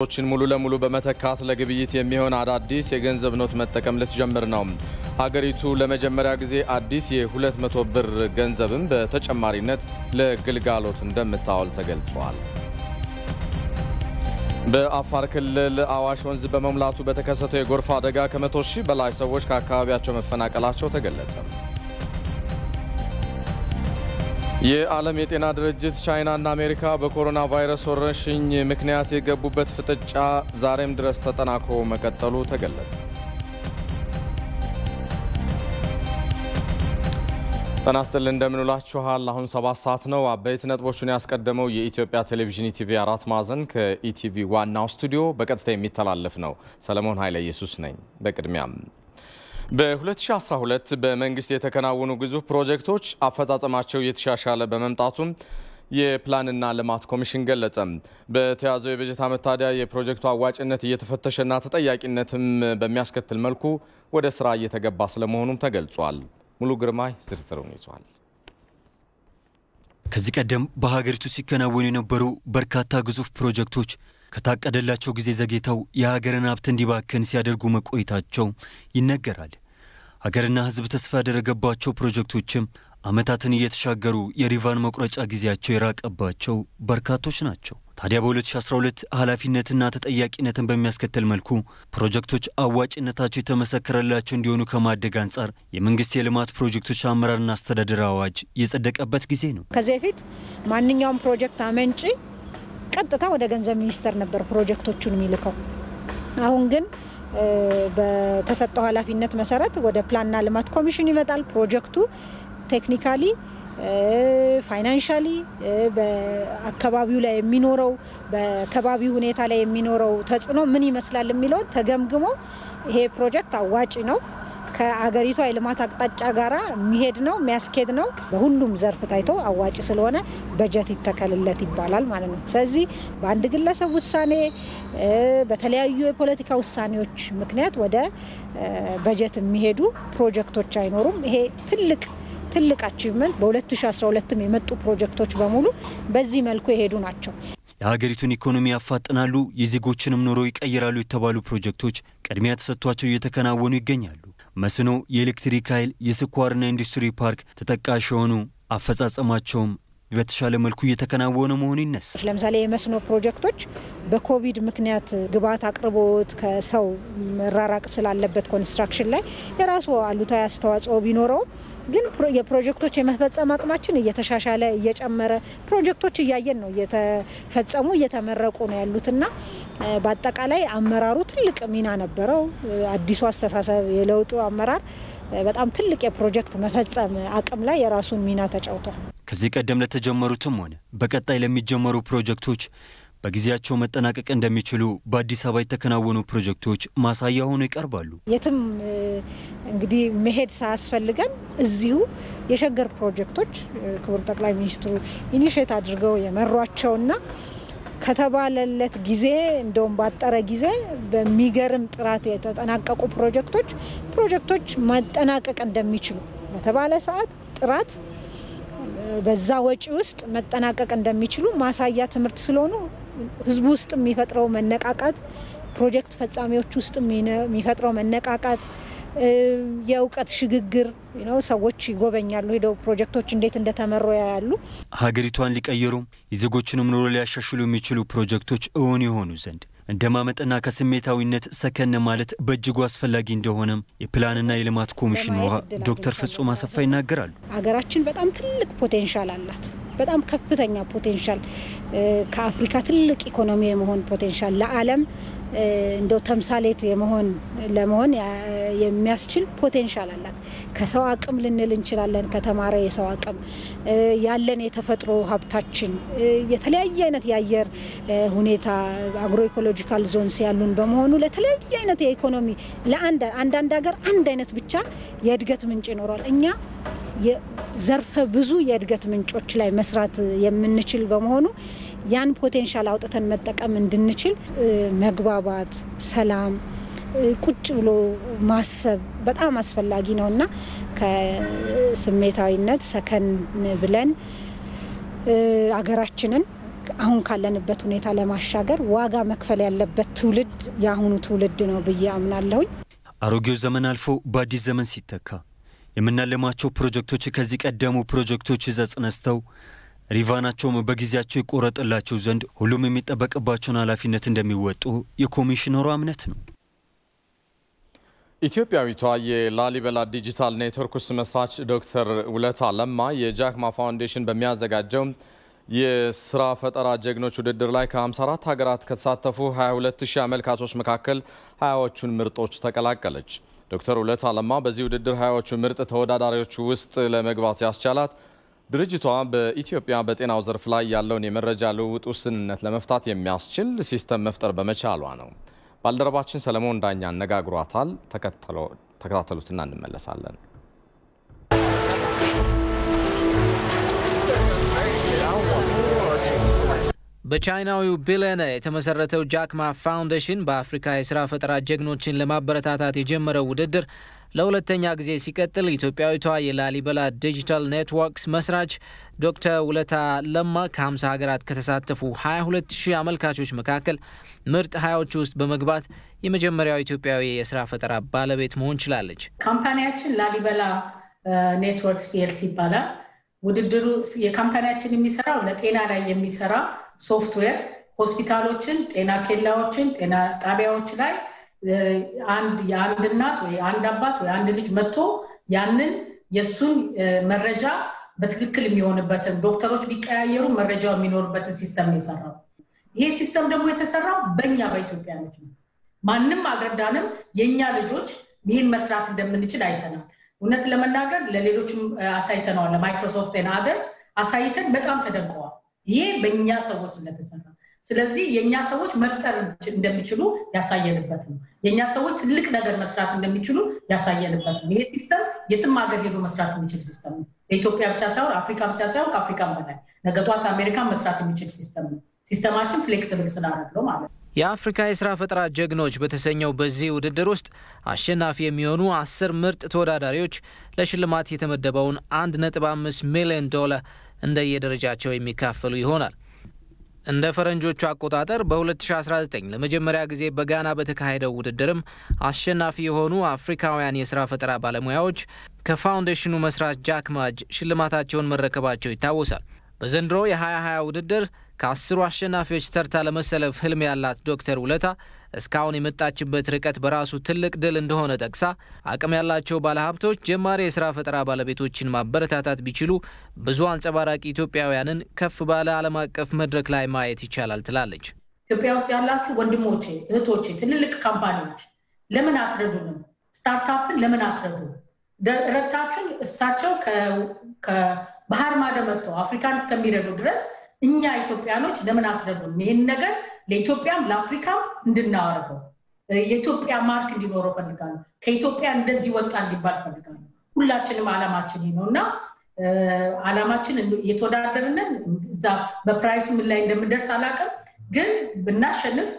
ችን ሙሉ ለሙሉ በመተካት ለግብይት የሚሆን አዳዲስ የገንዘብ ኖት መጠቀም ልትጀምር ነው። ሀገሪቱ ለመጀመሪያ ጊዜ አዲስ የ200 ብር ገንዘብን በተጨማሪነት ለግልጋሎት እንደምታውል ተገልጿል። በአፋር ክልል አዋሽ ወንዝ በመሙላቱ በተከሰተው የጎርፍ አደጋ ከ100 ሺህ በላይ ሰዎች ከአካባቢያቸው መፈናቀላቸው ተገለጸ። የዓለም የጤና ድርጅት ቻይና እና አሜሪካ በኮሮና ቫይረስ ወረርሽኝ ምክንያት የገቡበት ፍጥጫ ዛሬም ድረስ ተጠናክሮ መቀጠሉ ተገለጸ። ተናስተል እንደምንላችኋል። አሁን 7 ሰዓት ነው። አበይት ነጥቦቹን ያስቀደመው የኢትዮጵያ ቴሌቪዥን ኢቲቪ 4 ማዕዘን ከኢቲቪ ዋናው ስቱዲዮ በቀጥታ የሚተላለፍ ነው። ሰለሞን ኃይለ ኢየሱስ ነኝ። በቅድሚያም በ2012 በመንግስት የተከናወኑ ግዙፍ ፕሮጀክቶች አፈጻጸማቸው የተሻሻለ በመምጣቱም የፕላንና ልማት ኮሚሽን ገለጸ። በተያዘው የበጀት ዓመት ታዲያ የፕሮጀክቱ አዋጭነት እየተፈተሸና ተጠያቂነትም በሚያስከትል መልኩ ወደ ስራ እየተገባ ስለመሆኑም ተገልጿል። ሙሉ ግርማይ ዝርዝሩን ይዟል። ከዚህ ቀደም በሀገሪቱ ሲከናወኑ የነበሩ በርካታ ግዙፍ ፕሮጀክቶች ከታቀደላቸው ጊዜ ዘግይተው የሀገርን ሀብት እንዲባክን ሲያደርጉ መቆየታቸው ይነገራል። ሀገርና ሕዝብ ተስፋ ያደረገባቸው ፕሮጀክቶችም ዓመታትን እየተሻገሩ የሪቫን መቁረጫ ጊዜያቸው የራቀባቸው በርካቶች ናቸው። ታዲያ በ2012 ኃላፊነትና ተጠያቂነትን በሚያስከትል መልኩ ፕሮጀክቶች አዋጭነታቸው የተመሰከረላቸው እንዲሆኑ ከማደግ አንጻር የመንግስት የልማት ፕሮጀክቶች አመራርና አስተዳደር አዋጅ የጸደቀበት ጊዜ ነው። ከዚህ በፊት ማንኛውም ፕሮጀክት አመንጪ ቀጥታ ወደ ገንዘብ ሚኒስተር ነበር ፕሮጀክቶቹን የሚልከው። አሁን ግን በተሰጠው ኃላፊነት መሰረት ወደ ፕላንና ልማት ኮሚሽን ይመጣል። ፕሮጀክቱ ቴክኒካሊ ፋይናንሻሊ በአካባቢው ላይ የሚኖረው በከባቢው ሁኔታ ላይ የሚኖረው ተጽዕኖ ምን ይመስላል የሚለው ተገምግሞ ይሄ ፕሮጀክት አዋጪ ነው ከአገሪቱ የልማት አቅጣጫ ጋራ የሚሄድ ነው የሚያስኬድ ነው በሁሉም ዘርፍ ታይቶ አዋጪ ስለሆነ በጀት ይተከልለት ይባላል ማለት ነው። ስለዚህ በአንድ ግለሰብ ውሳኔ በተለያዩ የፖለቲካ ውሳኔዎች ምክንያት ወደ በጀት የሚሄዱ ፕሮጀክቶች አይኖሩም። ይሄ ትልቅ አቺቭመንት በ2012ም የመጡ ፕሮጀክቶች በሙሉ በዚህ መልኩ የሄዱ ናቸው። የሀገሪቱን ኢኮኖሚ ያፋጥናሉ፣ የዜጎችንም ኑሮ ይቀይራሉ የተባሉ ፕሮጀክቶች ቅድሚያ ተሰጥቷቸው እየተከናወኑ ይገኛሉ። መስኖ፣ የኤሌክትሪክ ኃይል፣ የስኳርና ኢንዱስትሪ ፓርክ ተጠቃሽ ሆኑ አፈጻጸማቸውም በተሻለ መልኩ እየተከናወነ መሆኑ ይነሳል። ለምሳሌ የመስኖ ፕሮጀክቶች በኮቪድ ምክንያት ግብዓት አቅርቦት ከሰው መራራቅ ስላለበት ኮንስትራክሽን ላይ የራሱ አሉታዊ አስተዋጽኦ ቢኖረው ግን የፕሮጀክቶች የመፈጸም አቅማችን እየተሻሻለ እየጨመረ ፕሮጀክቶች እያየን ነው እየተፈጸሙ እየተመረቁ ነው ያሉትና በአጠቃላይ አመራሩ ትልቅ ሚና ነበረው። አዲሱ አስተሳሰብ የለውጡ አመራር በጣም ትልቅ የፕሮጀክት መፈጸም አቅም ላይ የራሱን ሚና ተጫውቷል። ከዚህ ቀደም ለተጀመሩትም ሆነ በቀጣይ ለሚጀመሩ ፕሮጀክቶች በጊዜያቸው መጠናቀቅ እንደሚችሉ በአዲስ አበባ የተከናወኑ ፕሮጀክቶች ማሳያ ሆነው ይቀርባሉ። የትም እንግዲህ መሄድ ሳያስፈልገን እዚሁ የሸገር ፕሮጀክቶች ክቡር ጠቅላይ ሚኒስትሩ ኢኒሼት አድርገው የመሯቸውና ከተባለለት ጊዜ እንደውም ባጠረ ጊዜ በሚገርም ጥራት የተጠናቀቁ ፕሮጀክቶች መጠናቀቅ እንደሚችሉ በተባለ ሰዓት ጥራት በዛ ወጪ ውስጥ መጠናቀቅ እንደሚችሉ ማሳያ ትምህርት ስለሆኑ ህዝቡ ውስጥ የሚፈጥረው መነቃቃት ፕሮጀክት ፈጻሚዎች ውስጥ የሚፈጥረው መነቃቃት የእውቀት ሽግግር ነው። ሰዎች ይጎበኛሉ ሄደው ፕሮጀክቶች እንዴት እንደተመሩ ያያሉ። ሀገሪቷን ሊቀየሩ የዜጎችንም ኑሮ ሊያሻሽሉ የሚችሉ ፕሮጀክቶች እውን ይሆኑ ዘንድ እንደማመጥና ከስሜታዊነት ሰከነ ማለት በእጅጉ አስፈላጊ እንደሆነም የፕላንና የልማት ኮሚሽን ዶክተር ፍጹም አሰፋ ይናገራሉ። ሀገራችን በጣም ትልቅ ፖቴንሻል አላት። በጣም ከፍተኛ ፖቴንሻል ከአፍሪካ ትልቅ ኢኮኖሚ የመሆን ፖቴንሻል ለዓለም እንደው ተምሳሌት ለመሆን የሚያስችል ፖቴንሻል አላት። ከሰው አቅም ልንል እንችላለን ከተማረ የሰው አቅም ያለን የተፈጥሮ ሀብታችን የተለያየ አይነት የአየር ሁኔታ አግሮ ኢኮሎጂካል ዞንስ ያሉን በመሆኑ ለተለያየ አይነት የኢኮኖሚ ለአንዳንድ ሀገር አንድ አይነት ብቻ የእድገት ምንጭ ይኖራል። እኛ የዘርፈ ብዙ የእድገት ምንጮች ላይ መስራት የምንችል በመሆኑ ያን ፖቴንሻል አውጥተን መጠቀም እንድንችል መግባባት፣ ሰላም፣ ቁጭ ብሎ ማሰብ በጣም አስፈላጊ ነውና ከስሜታዊነት ሰከን ብለን አገራችንን አሁን ካለንበት ሁኔታ ለማሻገር ዋጋ መክፈል ያለበት ትውልድ ያሁኑ ትውልድ ነው ብዬ አምናለሁ። አሮጌው ዘመን አልፎ በአዲስ ዘመን ሲተካ የምናለማቸው ፕሮጀክቶች ከዚህ ቀደሙ ፕሮጀክቶች ዘጽነስተው ሪቫናቸው በጊዜያቸው ይቆረጥላቸው ዘንድ ሁሉም የሚጠበቅባቸውን ኃላፊነት እንደሚወጡ የኮሚሽነሩ እምነት ነው። ኢትዮጵያዊቷ የላሊበላ ዲጂታል ኔትወርክ መስራች ዶክተር ውለታ ለማ የጃክማ ፋውንዴሽን በሚያዘጋጀው የስራ ፈጠራ ጀግኖች ውድድር ላይ ከ54 ሀገራት ከተሳተፉ 22000 አመልካቾች መካከል 20ዎቹን ምርጦች ተቀላቀለች። ዶክተር ውለታ ለማ በዚህ ውድድር 20ዎቹ ምርጥ ተወዳዳሪዎች ውስጥ ለመግባት ያስቻላት ድርጅቷ በኢትዮጵያ በጤናው ዘርፍ ላይ ያለውን የመረጃ ልውውጥ ውስንነት ለመፍታት የሚያስችል ሲስተም መፍጠር በመቻሏ ነው። ባልደረባችን ሰለሞን ዳኛ አነጋግሯታል። ተከታተሉትና እንመለሳለን። በቻይናዊው ቢሊየነር የተመሰረተው ጃክማ ፋውንዴሽን በአፍሪካ የሥራ ፈጠራ ጀግኖችን ለማበረታታት የጀመረው ውድድር ለሁለተኛ ጊዜ ሲቀጥል ኢትዮጵያዊቷ የላሊበላ ዲጂታል ኔትወርክስ መስራች ዶክተር ውለታ ለማ ከ50 ሀገራት ከተሳተፉ 22000 አመልካቾች መካከል ምርጥ 20ዎቹ ውስጥ በመግባት የመጀመሪያው ኢትዮጵያዊ የሥራ ፈጠራ ባለቤት መሆን ችላለች። ካምፓኒያችን ላሊበላ ኔትወርክስ ፒኤልሲ ይባላል። ውድድሩ የካምፓኒያችን የሚሰራው ለጤና ላይ የሚሰራ ሶፍትዌር ሆስፒታሎችን፣ ጤና ኬላዎችን፣ ጤና ጣቢያዎች ላይ አንድ እናት ወይ አንድ አባት ወይ አንድ ልጅ መጥቶ ያንን የሱን መረጃ በትክክል የሚሆንበትን ዶክተሮች ቢቀያየሩ መረጃው የሚኖርበትን ሲስተም ይሰራል። ይሄ ሲስተም ደግሞ የተሰራው በእኛ በኢትዮጵያኖች ነው። ማንንም አልረዳንም። የኛ ልጆች ይሄን መስራት እንደምንችል አይተናል። እውነት ለመናገር ለሌሎችም አሳይተናል። ለማይክሮሶፍት እና አደርስ አሳይተን በጣም ተደንቀዋል። ይሄ በእኛ ሰዎች እንደተሰራ ስለዚህ የኛ ሰዎች መፍጠር እንደሚችሉ ያሳየንበት ነው። የኛ ሰዎች ትልቅ ነገር መስራት እንደሚችሉ ያሳየንበት ነው። ይሄ ሲስተም የትም ሀገር ሄዶ መስራት የሚችል ሲስተም ነው። በኢትዮጵያ ብቻ ሳይሆን አፍሪካ ብቻ ሳይሆን ከአፍሪካም በላይ ነገ ጧት አሜሪካን መስራት የሚችል ሲስተም ነው። ሲስተማችን ፍሌክሲብል ስላደረገው ማለት ነው። የአፍሪካ የሥራ ፈጠራ ጀግኖች በተሰኘው በዚህ ውድድር ውስጥ አሸናፊ የሚሆኑ 10 ምርጥ ተወዳዳሪዎች ለሽልማት የተመደበውን $1.5 ሚሊዮን እንደየደረጃቸው የሚካፈሉ ይሆናል። እንደ ፈረንጆቹ አቆጣጠር በ2019 ለመጀመሪያ ጊዜ በጋና በተካሄደው ውድድርም አሸናፊ የሆኑ አፍሪካውያን የሥራ ፈጠራ ባለሙያዎች ከፋውንዴሽኑ መስራች ጃክማ ሽልማታቸውን መረከባቸው ይታወሳል። በዘንድሮ የ2020 ውድድር ከ10 አሸናፊዎች ተርታ ለመሰለፍ ህልም ያላት ዶክተር ውለታ እስካሁን የመጣችበት ርቀት በራሱ ትልቅ ድል እንደሆነ ጠቅሳ አቅም ያላቸው ባለሀብቶች ጀማሪ የሥራ ፈጠራ ባለቤቶችን ማበረታታት ቢችሉ ብዙ አንጸባራቂ ኢትዮጵያውያንን ከፍ ባለ ዓለም አቀፍ መድረክ ላይ ማየት ይቻላል ትላለች። ኢትዮጵያ ውስጥ ያላችሁ ወንድሞቼ እህቶቼ ትልልቅ ካምፓኒዎች ለምን አትረዱንም? ስታርታፕን ለምን አትረዱ? ረታችሁ እሳቸው ከባህር ማዶ መጥተው አፍሪካን እስከሚረዱ ድረስ እኛ ኢትዮጵያኖች ለምን አትረዱም? ይሄን ነገር ለኢትዮጵያም ለአፍሪካም እንድናወርገው የኢትዮጵያ ማርክ እንዲኖረው ፈልጋለሁ። ከኢትዮጵያ እንደዚህ ወጣ እንዲባል ፈልጋለሁ። ሁላችንም ዓላማችን ነውና ዓላማችን የተወዳደርነን እዛ በፕራይሱ ምን ላይ እንደምደርስ አላቀም፣ ግን ብናሸንፍ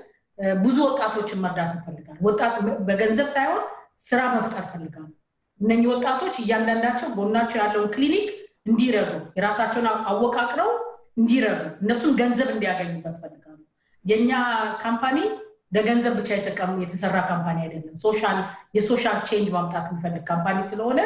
ብዙ ወጣቶችን መርዳት እንፈልጋለን። ወጣት በገንዘብ ሳይሆን ስራ መፍጠር ፈልጋለሁ። እነኚህ ወጣቶች እያንዳንዳቸው ጎናቸው ያለውን ክሊኒክ እንዲረዱ የራሳቸውን አወቃቅረው እንዲረዱ እነሱን ገንዘብ እንዲያገኙበት ፈልጋለሁ። የኛ ካምፓኒ ለገንዘብ ብቻ የተሰራ ካምፓኒ አይደለም። የሶሻል ቼንጅ ማምጣት የሚፈልግ ካምፓኒ ስለሆነ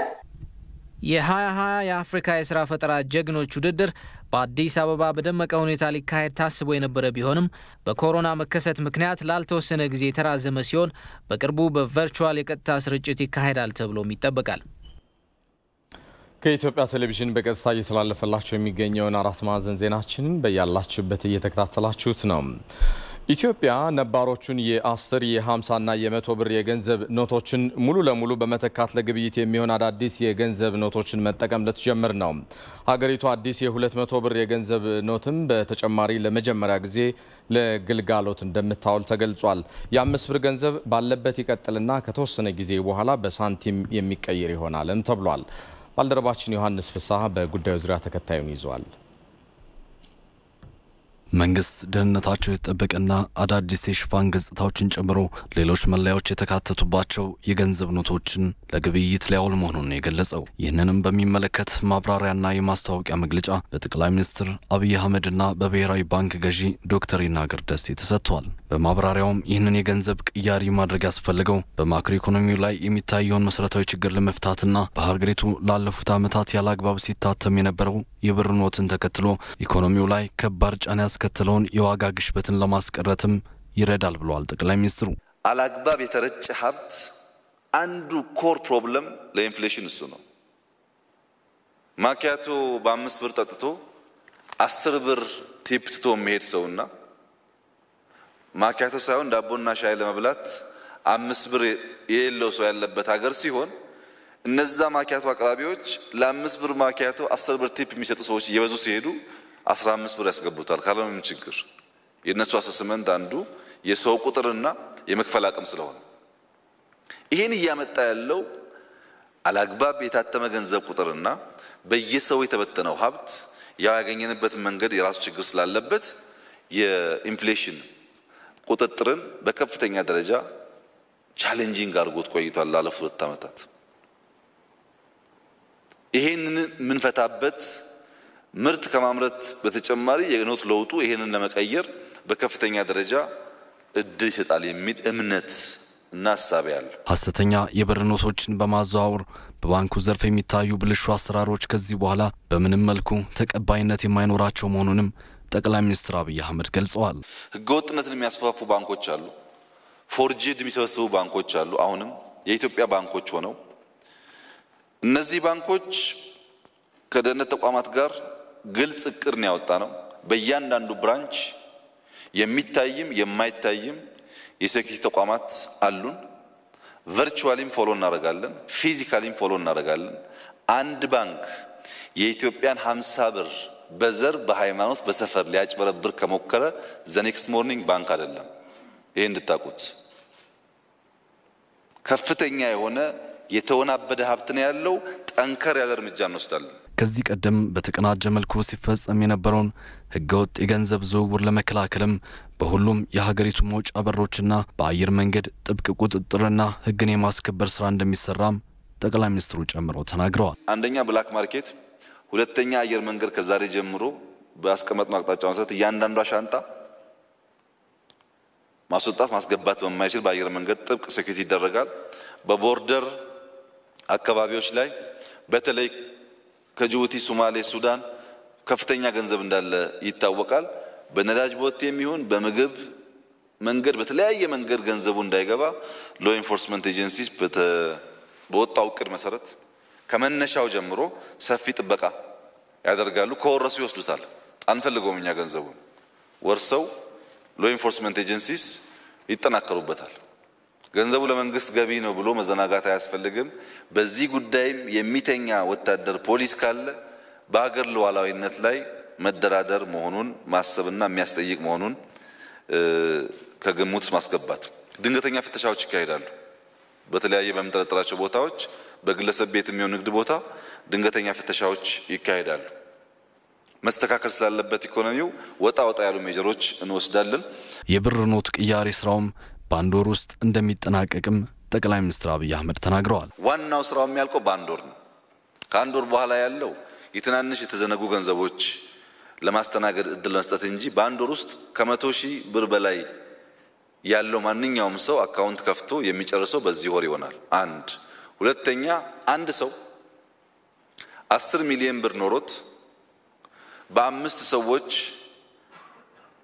የ2020 የአፍሪካ የሥራ ፈጠራ ጀግኖች ውድድር በአዲስ አበባ በደመቀ ሁኔታ ሊካሄድ ታስቦ የነበረ ቢሆንም በኮሮና መከሰት ምክንያት ላልተወሰነ ጊዜ የተራዘመ ሲሆን በቅርቡ በቨርቹዋል የቀጥታ ስርጭት ይካሄዳል ተብሎም ይጠበቃል። ከኢትዮጵያ ቴሌቪዥን በቀጥታ እየተላለፈላችሁ የሚገኘውን አራት ማዕዘን ዜናችንን በያላችሁበት እየተከታተላችሁት ነው። ኢትዮጵያ ነባሮቹን የ10 የ50 እና የ100 ብር የገንዘብ ኖቶችን ሙሉ ለሙሉ በመተካት ለግብይት የሚሆን አዳዲስ የገንዘብ ኖቶችን መጠቀም ልትጀምር ነው። ሀገሪቱ አዲስ የ200 ብር የገንዘብ ኖትም በተጨማሪ ለመጀመሪያ ጊዜ ለግልጋሎት እንደምታውል ተገልጿል። የ5 ብር ገንዘብ ባለበት ይቀጥልና ከተወሰነ ጊዜ በኋላ በሳንቲም የሚቀየር ይሆናልም ተብሏል። ባልደረባችን ዮሐንስ ፍሳሐ በጉዳዩ ዙሪያ ተከታዩን ይዟል። መንግስት ደህንነታቸው የተጠበቀና አዳዲስ የሽፋን ገጽታዎችን ጨምሮ ሌሎች መለያዎች የተካተቱባቸው የገንዘብ ኖቶችን ለግብይት ሊያውል መሆኑን የገለጸው ይህንንም በሚመለከት ማብራሪያና የማስታወቂያ መግለጫ በጠቅላይ ሚኒስትር አብይ አህመድና በብሔራዊ ባንክ ገዢ ዶክተር ይናገር ደሴ ተሰጥቷል። በማብራሪያውም ይህንን የገንዘብ ቅያሪ ማድረግ ያስፈልገው በማክሮ ኢኮኖሚው ላይ የሚታየውን መሰረታዊ ችግር ለመፍታትና በሀገሪቱ ላለፉት ዓመታት ያላግባብ ሲታተም የነበረው የብር ኖትን ተከትሎ ኢኮኖሚው ላይ ከባድ ጫና ያስከተለውን የዋጋ ግሽበትን ለማስቀረትም ይረዳል ብለዋል ጠቅላይ ሚኒስትሩ። አላግባብ የተረጨ ሀብት አንዱ ኮር ፕሮብለም ለኢንፍሌሽን እሱ ነው። ማኪያቶ በ5 ብር ጠጥቶ 10 ብር ቲፕ ትቶ የሚሄድ ሰውና ማኪያቶ ሳይሆን ዳቦና ሻይ ለመብላት 5 ብር የሌለው ሰው ያለበት ሀገር ሲሆን እነዛ ማኪያቶ አቅራቢዎች ለ5 ብር ማኪያቶ 10 ብር ቲፕ የሚሰጡ ሰዎች እየበዙ ሲሄዱ 15 ብር ያስገቡታል። ካለምን ችግር የነሱ አሰስመንት አንዱ የሰው ቁጥርና የመክፈል አቅም ስለሆነ ይሄን እያመጣ ያለው አላግባብ የታተመ ገንዘብ ቁጥርና በየሰው የተበተነው ሀብት ያገኘንበት መንገድ የራሱ ችግር ስላለበት የኢንፍሌሽን ቁጥጥርን በከፍተኛ ደረጃ ቻሌንጂንግ አድርጎት ቆይቷል ላለፉት 2 ዓመታት። ይሄንን ምንፈታበት ምርት ከማምረት በተጨማሪ የኖት ለውጡ ይሄንን ለመቀየር በከፍተኛ ደረጃ እድል ይሰጣል የሚል እምነት እና ሐሳብ ያለ ሐሰተኛ የብር ኖቶችን በማዘዋወር በባንኩ ዘርፍ የሚታዩ ብልሹ አሰራሮች ከዚህ በኋላ በምንም መልኩ ተቀባይነት የማይኖራቸው መሆኑንም ጠቅላይ ሚኒስትር አብይ አህመድ ገልጸዋል። ህገወጥነትን የሚያስፋፉ ባንኮች አሉ፣ ፎርጂድ የሚሰበስቡ ባንኮች አሉ። አሁንም የኢትዮጵያ ባንኮች ሆነው እነዚህ ባንኮች ከደህንነት ተቋማት ጋር ግልጽ እቅድ ነው ያወጣነው። በእያንዳንዱ ብራንች የሚታይም የማይታይም የሴኩሪቲ ተቋማት አሉን። ቨርቹዋሊም ፎሎ እናደርጋለን፣ ፊዚካሊም ፎሎ እናደርጋለን። አንድ ባንክ የኢትዮጵያን 50 ብር በዘር በሃይማኖት በሰፈር ሊያጭበረብር ከሞከረ ዘ ኔክስት ሞርኒንግ ባንክ አይደለም። ይሄ እንድታቁት ከፍተኛ የሆነ የተወናበደ ሀብት ነው ያለው። ጠንከር ያለ እርምጃ እንወስዳለን። ከዚህ ቀደም በተቀናጀ መልኩ ሲፈጸም የነበረውን ህገወጥ የገንዘብ ዝውውር ለመከላከልም በሁሉም የሀገሪቱ መውጫ በሮችና በአየር መንገድ ጥብቅ ቁጥጥርና ህግን የማስከበር ስራ እንደሚሰራም ጠቅላይ ሚኒስትሩ ጨምረው ተናግረዋል። አንደኛ ብላክ ማርኬት፣ ሁለተኛ አየር መንገድ ከዛሬ ጀምሮ በአስቀመጥነው አቅጣጫ መሰረት እያንዳንዷ ሻንጣ ማስወጣት ማስገባት በማይችል በአየር መንገድ ጥብቅ ሴኩሪቲ ይደረጋል። በቦርደር አካባቢዎች ላይ በተለይ ከጅቡቲ፣ ሶማሌ፣ ሱዳን ከፍተኛ ገንዘብ እንዳለ ይታወቃል። በነዳጅ ቦቴ የሚሆን በምግብ መንገድ በተለያየ መንገድ ገንዘቡ እንዳይገባ ሎ ኢንፎርስመንት ኤጀንሲስ በወጣው እቅድ መሰረት ከመነሻው ጀምሮ ሰፊ ጥበቃ ያደርጋሉ። ከወረሱ ይወስዱታል። አንፈልገውም እኛ ገንዘቡን ወርሰው ሎ ኢንፎርስመንት ኤጀንሲስ ይጠናከሩበታል። ገንዘቡ ለመንግስት ገቢ ነው ብሎ መዘናጋት አያስፈልግም። በዚህ ጉዳይም የሚተኛ ወታደር ፖሊስ ካለ በአገር ሉዓላዊነት ላይ መደራደር መሆኑን ማሰብና የሚያስጠይቅ መሆኑን ከግምት ማስገባት። ድንገተኛ ፍተሻዎች ይካሄዳሉ። በተለያየ በመጠረጠራቸው ቦታዎች በግለሰብ ቤት የሚሆን ንግድ ቦታ ድንገተኛ ፍተሻዎች ይካሄዳሉ። መስተካከል ስላለበት ኢኮኖሚው ወጣ ያሉ ሜጀሮች እንወስዳለን። የብር ኖት ቅያሬ ስራውም በአንድ ወር ውስጥ እንደሚጠናቀቅም ጠቅላይ ሚኒስትር አብይ አህመድ ተናግረዋል። ዋናው ስራው የሚያልቀው በአንድ ወር ነው። ከአንድ ወር በኋላ ያለው የትናንሽ የተዘነጉ ገንዘቦች ለማስተናገድ እድል መስጠት እንጂ በአንድ ወር ውስጥ ከ100,000 ብር በላይ ያለው ማንኛውም ሰው አካውንት ከፍቶ የሚጨርሰው በዚህ ወር ይሆናል። አንድ ሁለተኛ አንድ ሰው 10 ሚሊዮን ብር ኖሮት በ5 ሰዎች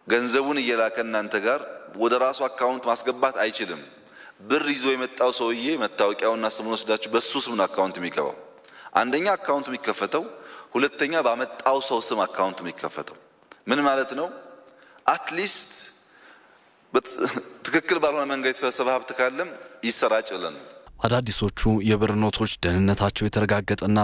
ገንዘቡን እየላከ እናንተ ጋር ወደ ራሱ አካውንት ማስገባት አይችልም። ብር ይዞ የመጣው ሰውዬ መታወቂያውና ስሙን ወስዳችሁ በሱ ስም አካውንት የሚገባው። አንደኛ አካውንት የሚከፈተው፣ ሁለተኛ ባመጣው ሰው ስም አካውንት የሚከፈተው። ምን ማለት ነው? አትሊስት ትክክል ባልሆነ መንገድ የተሰበሰበ ሀብት ካለም ይሰራጭ ብለን አዳዲሶቹ የብር ኖቶች ደህንነታቸው የተረጋገጠና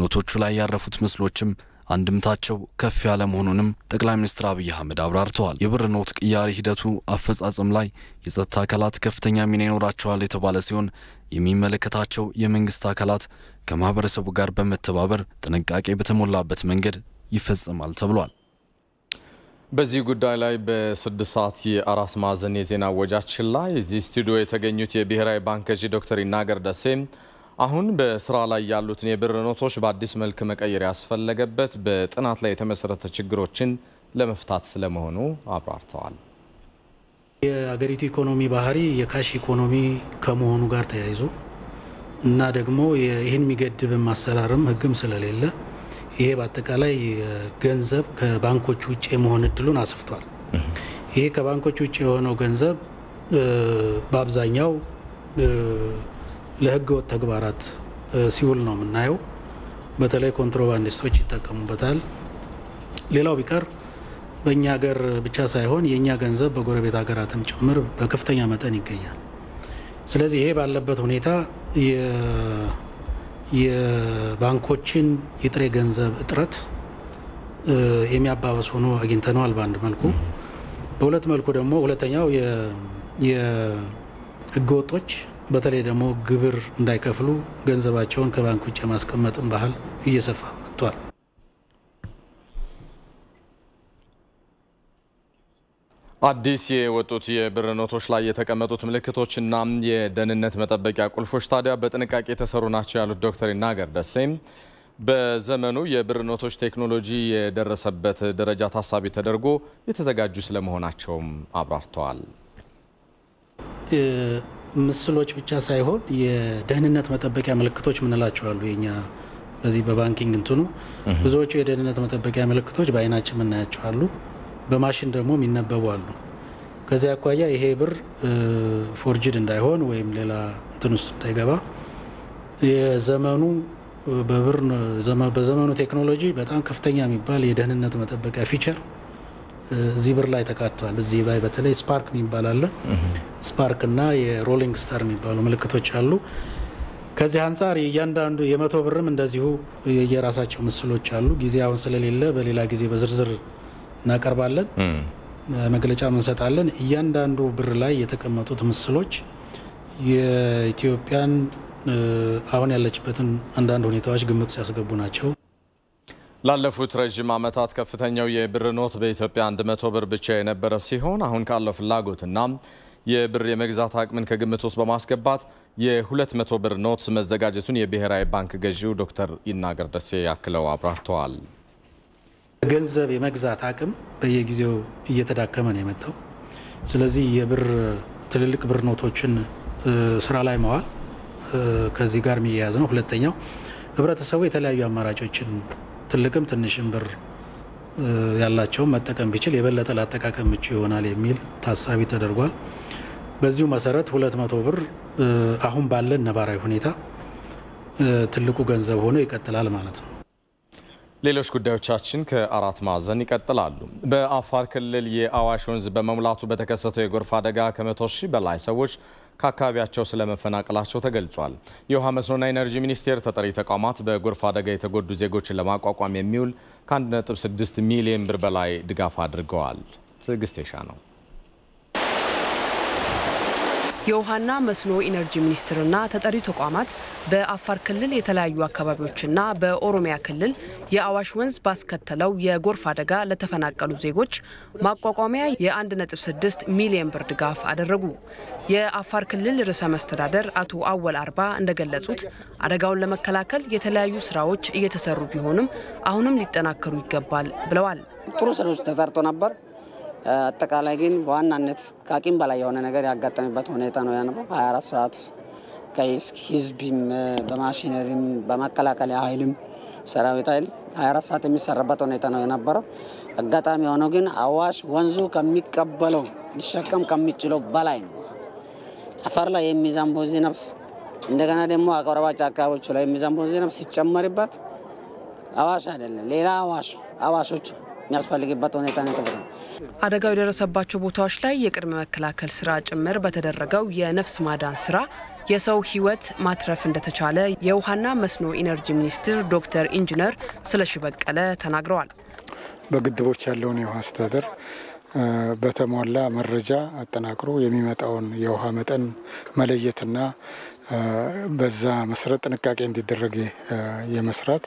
ኖቶቹ ላይ ያረፉት ምስሎችም አንድምታቸው ከፍ ያለ መሆኑንም ጠቅላይ ሚኒስትር አብይ አህመድ አብራርተዋል። የብር ኖት ቅያሬ ሂደቱ አፈጻጸም ላይ የጸጥታ አካላት ከፍተኛ ሚና ይኖራቸዋል የተባለ ሲሆን የሚመለከታቸው የመንግስት አካላት ከማህበረሰቡ ጋር በመተባበር ጥንቃቄ በተሞላበት መንገድ ይፈጸማል ተብሏል። በዚህ ጉዳይ ላይ በ6 ሰዓት የአራት ማዕዘን የዜና ወጃችን ላይ እዚህ ስቱዲዮ የተገኙት የብሔራዊ ባንክ ገዢ ዶክተር ይናገር ደሴ አሁን በስራ ላይ ያሉትን የብር ኖቶች በአዲስ መልክ መቀየር ያስፈለገበት በጥናት ላይ የተመሰረተ ችግሮችን ለመፍታት ስለመሆኑ አብራርተዋል። የአገሪቱ ኢኮኖሚ ባህሪ የካሽ ኢኮኖሚ ከመሆኑ ጋር ተያይዞ እና ደግሞ ይህን የሚገድብ ማሰራርም ህግም ስለሌለ ይሄ በአጠቃላይ ገንዘብ ከባንኮች ውጪ የመሆን እድሉን አስፍቷል። ይሄ ከባንኮች ውጪ የሆነው ገንዘብ በአብዛኛው ለህገ ወጥ ተግባራት ሲውል ነው የምናየው። በተለይ ኮንትሮባንዲስቶች ይጠቀሙበታል። ሌላው ቢቀር በእኛ ሀገር ብቻ ሳይሆን የኛ ገንዘብ በጎረቤት ሀገራትም ጭምር በከፍተኛ መጠን ይገኛል። ስለዚህ ይሄ ባለበት ሁኔታ የባንኮችን የጥሬ ገንዘብ እጥረት የሚያባብስ ሆኖ አግኝተነዋል በአንድ መልኩ። በሁለት መልኩ ደግሞ ሁለተኛው የህገወጦች በተለይ ደግሞ ግብር እንዳይከፍሉ ገንዘባቸውን ከባንክ ውጭ ማስቀመጥን ባህል እየሰፋ መጥቷል። አዲስ የወጡት የብር ኖቶች ላይ የተቀመጡት ምልክቶችና የደህንነት መጠበቂያ ቁልፎች ታዲያ በጥንቃቄ የተሰሩ ናቸው ያሉት ዶክተር ይናገር ደሴ በዘመኑ የብር ኖቶች ቴክኖሎጂ የደረሰበት ደረጃ ታሳቢ ተደርጎ የተዘጋጁ ስለመሆናቸውም አብራርተዋል። ምስሎች ብቻ ሳይሆን የደህንነት መጠበቂያ ምልክቶች ምንላቸው አሉ። የኛ በዚህ በባንኪንግ እንትኑ ብዙዎቹ የደህንነት መጠበቂያ ምልክቶች በአይናችን ምናያቸው አሉ። በማሽን ደግሞ የሚነበቡ አሉ። ከዚያ አኳያ ይሄ ብር ፎርጅድ እንዳይሆን ወይም ሌላ እንትን ውስጥ እንዳይገባ የዘመኑ በዘመኑ ቴክኖሎጂ በጣም ከፍተኛ የሚባል የደህንነት መጠበቂያ ፊቸር እዚህ ብር ላይ ተካቷል። እዚህ ላይ በተለይ ስፓርክ የሚባል አለ። ስፓርክ እና የሮሊንግ ስታር የሚባሉ ምልክቶች አሉ። ከዚህ አንፃር እያንዳንዱ የ100 ብርም እንደዚሁ የራሳቸው ምስሎች አሉ። ጊዜ አሁን ስለሌለ በሌላ ጊዜ በዝርዝር እናቀርባለን፣ መግለጫ እንሰጣለን። እያንዳንዱ ብር ላይ የተቀመጡት ምስሎች የኢትዮጵያን አሁን ያለችበትን አንዳንድ ሁኔታዎች ግምት ሲያስገቡ ናቸው። ላለፉት ረጅም ዓመታት ከፍተኛው የብር ኖት በኢትዮጵያ 100 ብር ብቻ የነበረ ሲሆን አሁን ካለው ፍላጎትና የብር የመግዛት አቅምን ከግምት ውስጥ በማስገባት የ200 ብር ኖት መዘጋጀቱን የብሔራዊ ባንክ ገዢው ዶክተር ይናገር ደሴ ያክለው አብራርተዋል። ገንዘብ የመግዛት አቅም በየጊዜው እየተዳከመ ነው የመጣው። ስለዚህ የብር ትልልቅ ብር ኖቶችን ስራ ላይ ማዋል ከዚህ ጋር የሚያያዝ ነው። ሁለተኛው ህብረተሰቡ የተለያዩ አማራጮችን ትልቅም ትንሽም ብር ያላቸው መጠቀም ቢችል የበለጠ ለአጠቃቀም ምቹ ይሆናል የሚል ታሳቢ ተደርጓል። በዚሁ መሰረት 200 ብር አሁን ባለን ነባራዊ ሁኔታ ትልቁ ገንዘብ ሆኖ ይቀጥላል ማለት ነው። ሌሎች ጉዳዮቻችን ከአራት ማዕዘን ይቀጥላሉ። በአፋር ክልል የአዋሽ ወንዝ በመሙላቱ በተከሰተው የጎርፍ አደጋ ከ100 ሺህ በላይ ሰዎች ከአካባቢያቸው ስለመፈናቀላቸው ተገልጿል። የውሃ መስኖና ኢነርጂ ሚኒስቴር ተጠሪ ተቋማት በጎርፍ አደጋ የተጎዱ ዜጎችን ለማቋቋም የሚውል ከ1.6 ሚሊዮን ብር በላይ ድጋፍ አድርገዋል። ትዕግስት የሻ ነው። የውሃና መስኖ ኢነርጂ ሚኒስቴርና ተጠሪ ተቋማት በአፋር ክልል የተለያዩ አካባቢዎችና በኦሮሚያ ክልል የአዋሽ ወንዝ ባስከተለው የጎርፍ አደጋ ለተፈናቀሉ ዜጎች ማቋቋሚያ የ1.6 ሚሊዮን ብር ድጋፍ አደረጉ። የአፋር ክልል ርዕሰ መስተዳደር አቶ አወል አርባ እንደገለጹት አደጋውን ለመከላከል የተለያዩ ስራዎች እየተሰሩ ቢሆንም አሁንም ሊጠናከሩ ይገባል ብለዋል። ጥሩ ስራዎች ተሰርቶ ነበር። አጠቃላይ ግን በዋናነት ከአቅም በላይ የሆነ ነገር ያጋጠመበት ሁኔታ ነው ያነበው። 24 ሰዓት ከህዝብም በማሽነሪም በመከላከያ ኃይልም ሰራዊት ኃይል 24 ሰዓት የሚሰራበት ሁኔታ ነው የነበረው። አጋጣሚ ሆኖ ግን አዋሽ ወንዙ ከሚቀበለው ሊሸከም ከሚችለው በላይ ነው። አፋር ላይ የሚዘንበው ዝናብ እንደገና ደግሞ አጎራባች አካባቢዎች ላይ የሚዘንበው ዝናብ ሲጨመርበት አዋሽ አይደለም ሌላ አዋሾች የሚያስፈልግበት ሁኔታ ነው የተፈጠረው። አደጋው የደረሰባቸው ቦታዎች ላይ የቅድመ መከላከል ስራ ጭምር በተደረገው የነፍስ ማዳን ስራ የሰው ህይወት ማትረፍ እንደተቻለ የውሃና መስኖ ኢነርጂ ሚኒስትር ዶክተር ኢንጂነር ስለሺ በቀለ ተናግረዋል። በግድቦች ያለውን የውሃ አስተዳደር በተሟላ መረጃ አጠናክሮ የሚመጣውን የውሃ መጠን መለየትና በዛ መሰረት ጥንቃቄ እንዲደረግ የመስራት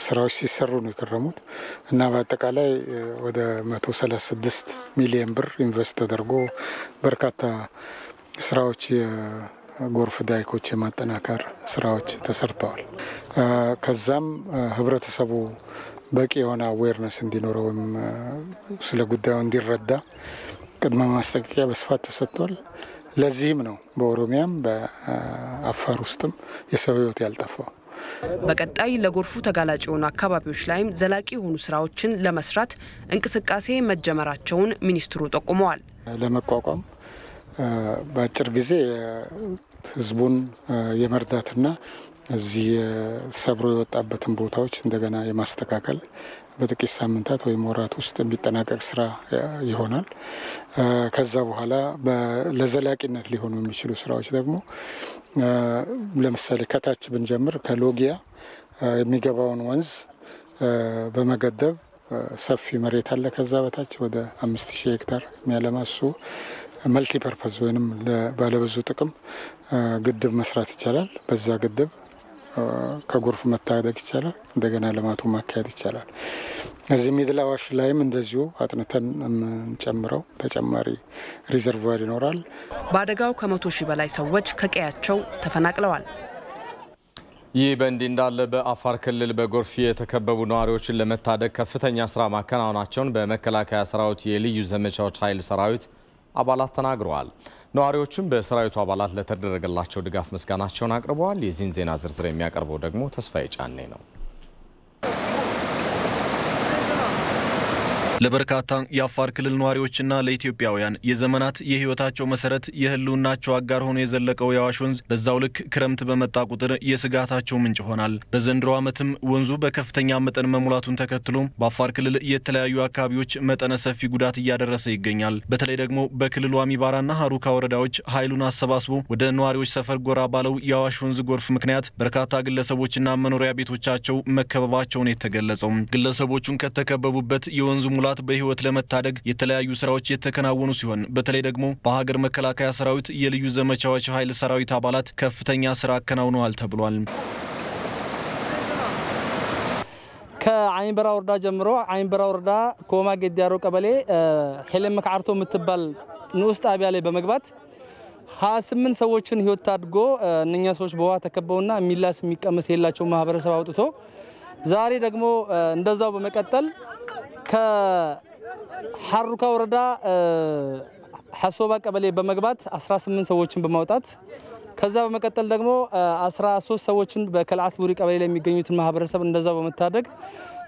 ስራዎች ሲሰሩ ነው የከረሙት እና በአጠቃላይ ወደ 136 ሚሊዮን ብር ኢንቨስት ተደርጎ በርካታ ስራዎች የጎርፍ ዳይኮች የማጠናከር ስራዎች ተሰርተዋል። ከዛም ህብረተሰቡ በቂ የሆነ አዌርነስ እንዲኖረውም ስለ ጉዳዩ እንዲረዳ ቅድመ ማስጠንቀቂያ በስፋት ተሰጥቷል። ለዚህም ነው በኦሮሚያም በአፋር ውስጥም የሰው ህይወት ያልጠፋው። በቀጣይ ለጎርፉ ተጋላጭ የሆኑ አካባቢዎች ላይም ዘላቂ የሆኑ ስራዎችን ለመስራት እንቅስቃሴ መጀመራቸውን ሚኒስትሩ ጠቁመዋል። ለመቋቋም በአጭር ጊዜ ህዝቡን የመርዳትና እዚህ ሰብሮ የወጣበትን ቦታዎች እንደገና የማስተካከል በጥቂት ሳምንታት ወይም ወራት ውስጥ የሚጠናቀቅ ስራ ይሆናል። ከዛ በኋላ ለዘላቂነት ሊሆኑ የሚችሉ ስራዎች ደግሞ ለምሳሌ ከታች ብንጀምር ከሎጊያ የሚገባውን ወንዝ በመገደብ ሰፊ መሬት አለ። ከዛ በታች ወደ 5000 ሄክታር የሚያለማ እሱ መልቲ ፐርፐዝ ወይንም ባለብዙ ጥቅም ግድብ መስራት ይቻላል። በዛ ግድብ ከጎርፍ መታደግ ይቻላል። እንደገና ልማቱ ማካሄድ ይቻላል። እዚህ ሚድል አዋሽ ላይም እንደዚሁ አጥንተን ጨምረው ተጨማሪ ሪዘርቫር ይኖራል። በአደጋው ከ100 ሺህ በላይ ሰዎች ከቀያቸው ተፈናቅለዋል። ይህ በእንዲህ እንዳለ በአፋር ክልል በጎርፍ የተከበቡ ነዋሪዎችን ለመታደግ ከፍተኛ ስራ ማከናወናቸውን በመከላከያ ሰራዊት የልዩ ዘመቻዎች ኃይል ሰራዊት አባላት ተናግረዋል። ነዋሪዎቹም በሰራዊቱ አባላት ለተደረገላቸው ድጋፍ ምስጋናቸውን አቅርበዋል። የዚህን ዜና ዝርዝር የሚያቀርበው ደግሞ ተስፋዬ ጫኔ ነው። ለበርካታ የአፋር ክልል ነዋሪዎችና ለኢትዮጵያውያን የዘመናት የህይወታቸው መሰረት የህልውናቸው አጋር ሆኖ የዘለቀው የአዋሽ ወንዝ በዛው ልክ ክረምት በመጣ ቁጥር የስጋታቸው ምንጭ ሆናል። በዘንድሮ ዓመትም ወንዙ በከፍተኛ መጠን መሙላቱን ተከትሎ በአፋር ክልል የተለያዩ አካባቢዎች መጠነ ሰፊ ጉዳት እያደረሰ ይገኛል። በተለይ ደግሞ በክልሉ አሚባራና ሀሩካ ወረዳዎች ኃይሉን አሰባስቦ ወደ ነዋሪዎች ሰፈር ጎራ ባለው የአዋሽ ወንዝ ጎርፍ ምክንያት በርካታ ግለሰቦችና መኖሪያ ቤቶቻቸው መከበባቸውን የተገለጸው ግለሰቦቹን ከተከበቡበት የወንዙ በህይወት ለመታደግ የተለያዩ ስራዎች የተከናወኑ ሲሆን በተለይ ደግሞ በሀገር መከላከያ ሰራዊት የልዩ ዘመቻዎች ኃይል ሰራዊት አባላት ከፍተኛ ስራ አከናውነዋል ተብሏል። ከአይንበራ ወረዳ ጀምሮ አይንበራ ወረዳ ኮማ ገዲያሮ ቀበሌ ሄለም መካርቶ የምትባል ንዑስ ጣቢያ ላይ በመግባት 28 ሰዎችን ህይወት ታድጎ እነኛ ሰዎች በውሃ ተከበውና ሚላስ የሚቀመስ የላቸው ማህበረሰብ አውጥቶ ዛሬ ደግሞ እንደዛው በመቀጠል ከሐሩካ ወረዳ ሐሶባ ቀበሌ በመግባት 18 ሰዎችን በማውጣት ከዛ በመቀጠል ደግሞ 13 ሰዎችን በከልዓት ቡሪ ቀበሌ ላይ የሚገኙትን ማህበረሰብ እንደዛው በመታደግ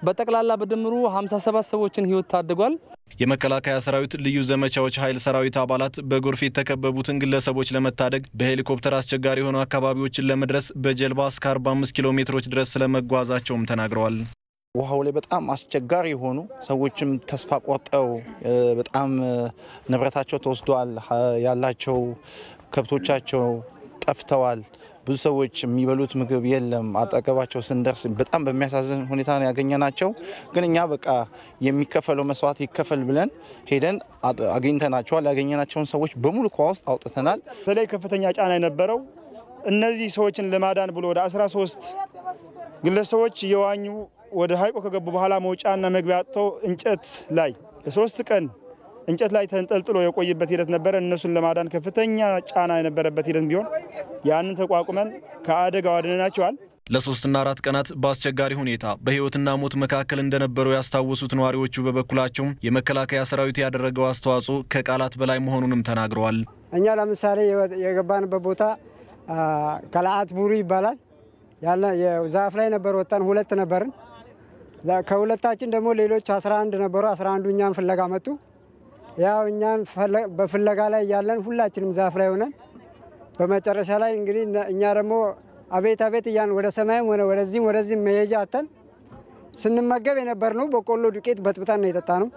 በጠቅላላ በድምሩ 57 ሰዎችን ህይወት ታድጓል። የመከላከያ ሰራዊት ልዩ ዘመቻዎች ኃይል ሰራዊት አባላት በጎርፍ የተከበቡትን ግለሰቦች ለመታደግ በሄሊኮፕተር አስቸጋሪ የሆኑ አካባቢዎችን ለመድረስ በጀልባ እስከ 45 ኪሎ ሜትሮች ድረስ ስለመጓዛቸውም ተናግረዋል። ውሃው ላይ በጣም አስቸጋሪ የሆኑ ሰዎችም ተስፋ ቆርጠው በጣም ንብረታቸው ተወስዷል። ያላቸው ከብቶቻቸው ጠፍተዋል። ብዙ ሰዎች የሚበሉት ምግብ የለም። አጠገባቸው ስንደርስ በጣም በሚያሳዝን ሁኔታ ነው ያገኘናቸው። ግን እኛ በቃ የሚከፈለው መስዋዕት ይከፈል ብለን ሄደን አግኝተናቸዋል። ያገኘናቸውን ሰዎች በሙሉ ከውስጥ አውጥተናል። በላይ ከፍተኛ ጫና የነበረው እነዚህ ሰዎችን ለማዳን ብሎ ወደ 13 ግለሰቦች የዋኙ ወደ ሀይቆ ከገቡ በኋላ መውጫና መግቢያ አጥተው እንጨት ላይ ለ3 ቀን እንጨት ላይ ተንጠልጥሎ የቆየበት ሂደት ነበር። እነሱን ለማዳን ከፍተኛ ጫና የነበረበት ሂደት ቢሆን ያንን ተቋቁመን ከአደጋው አድነናቸዋል። ለ3 እና 4 ቀናት በአስቸጋሪ ሁኔታ በህይወትና ሞት መካከል እንደነበሩ ያስታወሱት ነዋሪዎቹ በበኩላቸው የመከላከያ ሰራዊት ያደረገው አስተዋጽኦ ከቃላት በላይ መሆኑንም ተናግረዋል። እኛ ለምሳሌ የገባንበት ቦታ ከልዓት ቡሪ ይባላል። ያለ የዛፍ ላይ ነበር። ወጣን 2 ነበርን። ከሁለታችን ደግሞ ሌሎች 11 ነበሩ። 11ዱ እኛን ፍለጋ መጡ። ያው እኛን በፍለጋ ላይ ያለን ሁላችንም ዛፍ ላይ ሆነን በመጨረሻ ላይ እንግዲህ እኛ ደግሞ አቤት አቤት እያን ወደ ሰማይም ሆነ ወደዚህም መሄጃ አተን ስንመገብ የነበርነው በቆሎ ዱቄት በጥብጠን ነው የጠጣነው።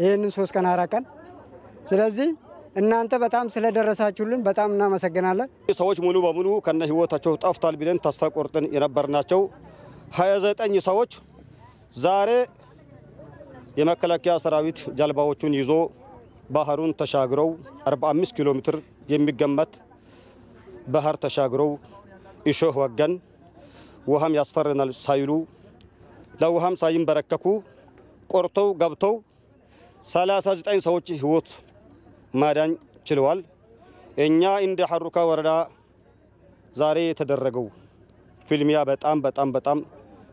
ይሄንን 3 ቀን 4 ቀን። ስለዚህ እናንተ በጣም ስለደረሳችሁልን በጣም እናመሰግናለን። ሰዎች ሙሉ በሙሉ ከነ ህይወታቸው ጠፍቷል ብለን ተስፋ ቆርጠን የነበርናቸው 29 ሰዎች ዛሬ የመከላከያ ሰራዊት ጀልባዎቹን ይዞ ባህሩን ተሻግረው 45 ኪሎ ሜትር የሚገመት ባህር ተሻግረው እሾህ ወገን ውሃም ያስፈረናል ሳይሉ ለውሃም ሳይንበረከኩ ቆርተው ገብተው 39 ሰዎች ህይወት ማዳን ችለዋል። እኛ እንደ ሐሩካ ወረዳ ዛሬ የተደረገው ፊልሚያ በጣም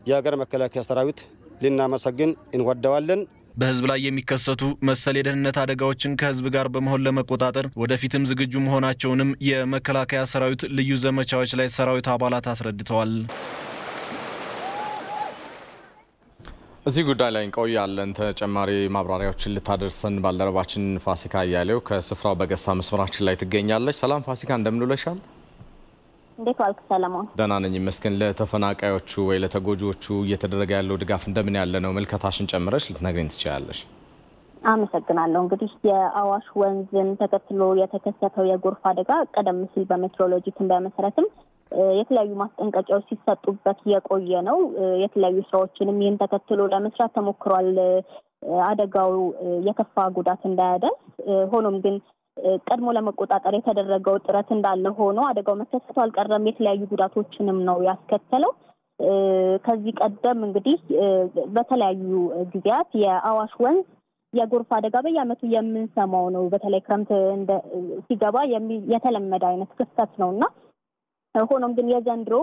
የሀገር መከላከያ ሰራዊት ልናመሰግን እንወደዋለን። በህዝብ ላይ የሚከሰቱ መሰል የደህንነት አደጋዎችን ከህዝብ ጋር በመሆን ለመቆጣጠር ወደፊትም ዝግጁ መሆናቸውንም የመከላከያ ሰራዊት ልዩ ዘመቻዎች ላይ ሰራዊት አባላት አስረድተዋል። እዚህ ጉዳይ ላይ እንቆያለን። ተጨማሪ ማብራሪያዎችን ልታደርሰን ባልደረባችን ፋሲካ አያሌው ከስፍራው በቀጥታ መስመራችን ላይ ትገኛለች። ሰላም ፋሲካ፣ እንደምን ውለሻል? እንዴት ዋልክ ሰለሞን? ደህና ነኝ ይመስገን። ለተፈናቃዮቹ ወይ ለተጎጂዎቹ እየተደረገ ያለው ድጋፍ እንደምን ያለ ነው? መልከታሽን ጨምረሽ ልትነግሪኝ ትችያለሽ? አመሰግናለሁ። እንግዲህ የአዋሽ ወንዝን ተከትሎ የተከሰተው የጎርፍ አደጋ ቀደም ሲል በሜትሮሎጂ ትንበያ መሰረትም የተለያዩ ማስጠንቀቂያዎች ሲሰጡበት የቆየ ነው። የተለያዩ ስራዎችንም ይህን ተከትሎ ለመስራት ተሞክሯል፣ አደጋው የከፋ ጉዳት እንዳያደርስ። ሆኖም ግን ቀድሞ ለመቆጣጠር የተደረገው ጥረት እንዳለ ሆኖ አደጋው መከሰቱ አልቀረም። የተለያዩ ጉዳቶችንም ነው ያስከተለው። ከዚህ ቀደም እንግዲህ በተለያዩ ጊዜያት የአዋሽ ወንዝ የጎርፍ አደጋ በየዓመቱ የምንሰማው ነው። በተለይ ክረምት ሲገባ የተለመደ አይነት ክስተት ነውና ሆኖም ግን የዘንድሮ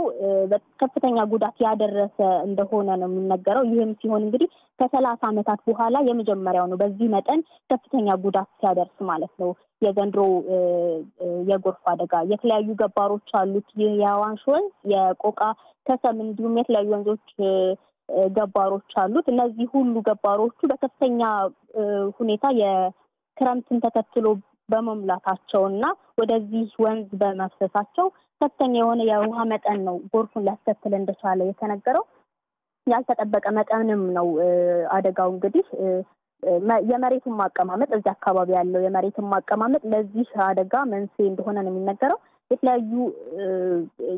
ከፍተኛ ጉዳት ያደረሰ እንደሆነ ነው የሚነገረው። ይህም ሲሆን እንግዲህ ከ30 ዓመታት በኋላ የመጀመሪያው ነው በዚህ መጠን ከፍተኛ ጉዳት ሲያደርስ ማለት ነው። የዘንድሮ የጎርፍ አደጋ የተለያዩ ገባሮች አሉት። የአዋሽ ወንዝ የቆቃ ከሰም እንዲሁም የተለያዩ ወንዞች ገባሮች አሉት። እነዚህ ሁሉ ገባሮቹ በከፍተኛ ሁኔታ የክረምትን ተከትሎ በመምላታቸውና ወደዚህ ወንዝ በመፍሰሳቸው ከፍተኛ የሆነ የውሃ መጠን ነው ጎርፉን ሊያስከትል እንደቻለ የተነገረው። ያልተጠበቀ መጠንም ነው አደጋው። እንግዲህ የመሬቱን ማቀማመጥ እዚህ አካባቢ ያለው የመሬቱን ማቀማመጥ ለዚህ አደጋ መንስኤ እንደሆነ ነው የሚነገረው። የተለያዩ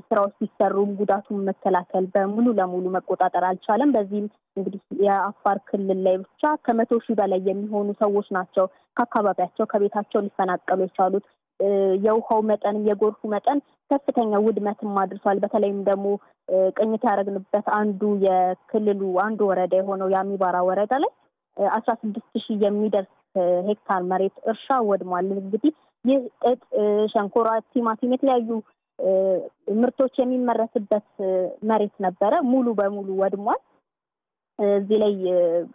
ስራዎች ሲሰሩም ጉዳቱን መከላከል በሙሉ ለሙሉ መቆጣጠር አልቻለም። በዚህም እንግዲህ የአፋር ክልል ላይ ብቻ ከ100 ሺህ በላይ የሚሆኑ ሰዎች ናቸው ከአካባቢያቸው ከቤታቸው ሊፈናቀሉ የቻሉት። የውሃው መጠን የጎርፉ መጠን ከፍተኛ ውድመትም አድርሷል። በተለይም ደግሞ ቅኝት ያደረግንበት አንዱ የክልሉ አንዱ ወረዳ የሆነው የአሚባራ ወረዳ ላይ 16,000 የሚደርስ ሄክታር መሬት እርሻ ወድሟል። እንግዲህ ይህ ጥጥ፣ ሸንኮራ፣ ቲማቲም የተለያዩ ምርቶች የሚመረትበት መሬት ነበረ፣ ሙሉ በሙሉ ወድሟል። እዚህ ላይ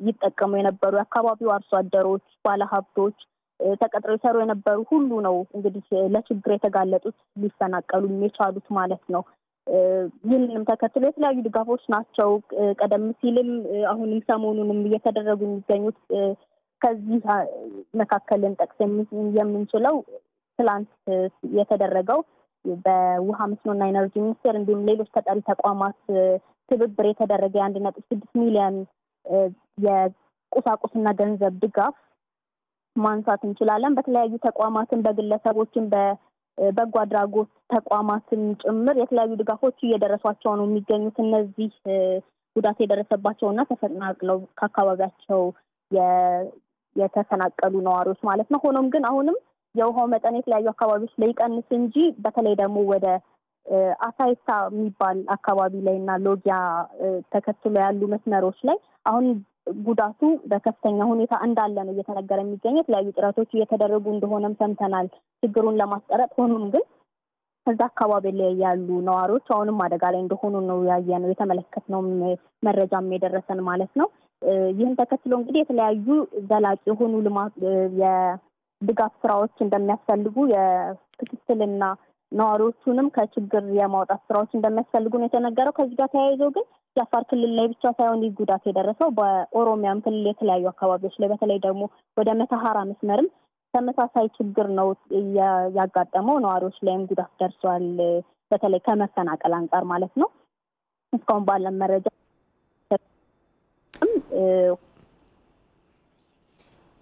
ይጠቀሙ የነበሩ የአካባቢው አርሶ አደሮች፣ ባለሀብቶች፣ ተቀጥረው ይሰሩ የነበሩ ሁሉ ነው እንግዲህ ለችግር የተጋለጡት ሊፈናቀሉ የቻሉት ማለት ነው። ይህንንም ተከትሎ የተለያዩ ድጋፎች ናቸው ቀደም ሲልም አሁንም ሰሞኑንም እየተደረጉ የሚገኙት። ከዚህ መካከልን ጠቅስ የምንችለው ትላንት የተደረገው በውሃ መስኖና ኢነርጂ ሚኒስቴር እንዲሁም ሌሎች ተጠሪ ተቋማት ትብብር የተደረገ 1.6 ሚሊዮን የቁሳቁስና ገንዘብ ድጋፍ ማንሳት እንችላለን። በተለያዩ ተቋማትን በግለሰቦችን በበጎ አድራጎት ተቋማትን ጭምር የተለያዩ ድጋፎች እየደረሷቸው ነው የሚገኙት እነዚህ ጉዳት የደረሰባቸውና ተፈናቅለው ከአካባቢያቸው የተፈናቀሉ ነዋሪዎች ማለት ነው። ሆኖም ግን አሁንም የውሃው መጠን የተለያዩ አካባቢዎች ላይ ይቀንስ እንጂ በተለይ ደግሞ ወደ አሳይታ የሚባል አካባቢ ላይና ሎጊያ ተከትሎ ያሉ መስመሮች ላይ አሁን ጉዳቱ በከፍተኛ ሁኔታ እንዳለ ነው እየተነገረ የሚገኘው። የተለያዩ ጥረቶች እየተደረጉ እንደሆነም ሰምተናል ችግሩን ለማስቀረት። ሆኖም ግን እዛ አካባቢ ላይ ያሉ ነዋሪዎች አሁንም አደጋ ላይ እንደሆኑ ነው ያየነው የተመለከትነው መረጃም የደረሰን ማለት ነው። ይህን ተከትሎ እንግዲህ የተለያዩ ዘላቂ የሆኑ ልማት የድጋፍ ስራዎች እንደሚያስፈልጉ የክትትልና ነዋሪዎቹንም ከችግር የማውጣት ስራዎች እንደሚያስፈልጉ ነው የተነገረው። ከዚህ ጋር ተያይዞ ግን የአፋር ክልል ላይ ብቻ ሳይሆን ይህ ጉዳት የደረሰው በኦሮሚያም ክልል የተለያዩ አካባቢዎች ላይ በተለይ ደግሞ ወደ መተሃራ መስመርም ተመሳሳይ ችግር ነው ያጋጠመው። ነዋሪዎች ላይም ጉዳት ደርሷል፣ በተለይ ከመፈናቀል አንጻር ማለት ነው። እስካሁን ባለን መረጃ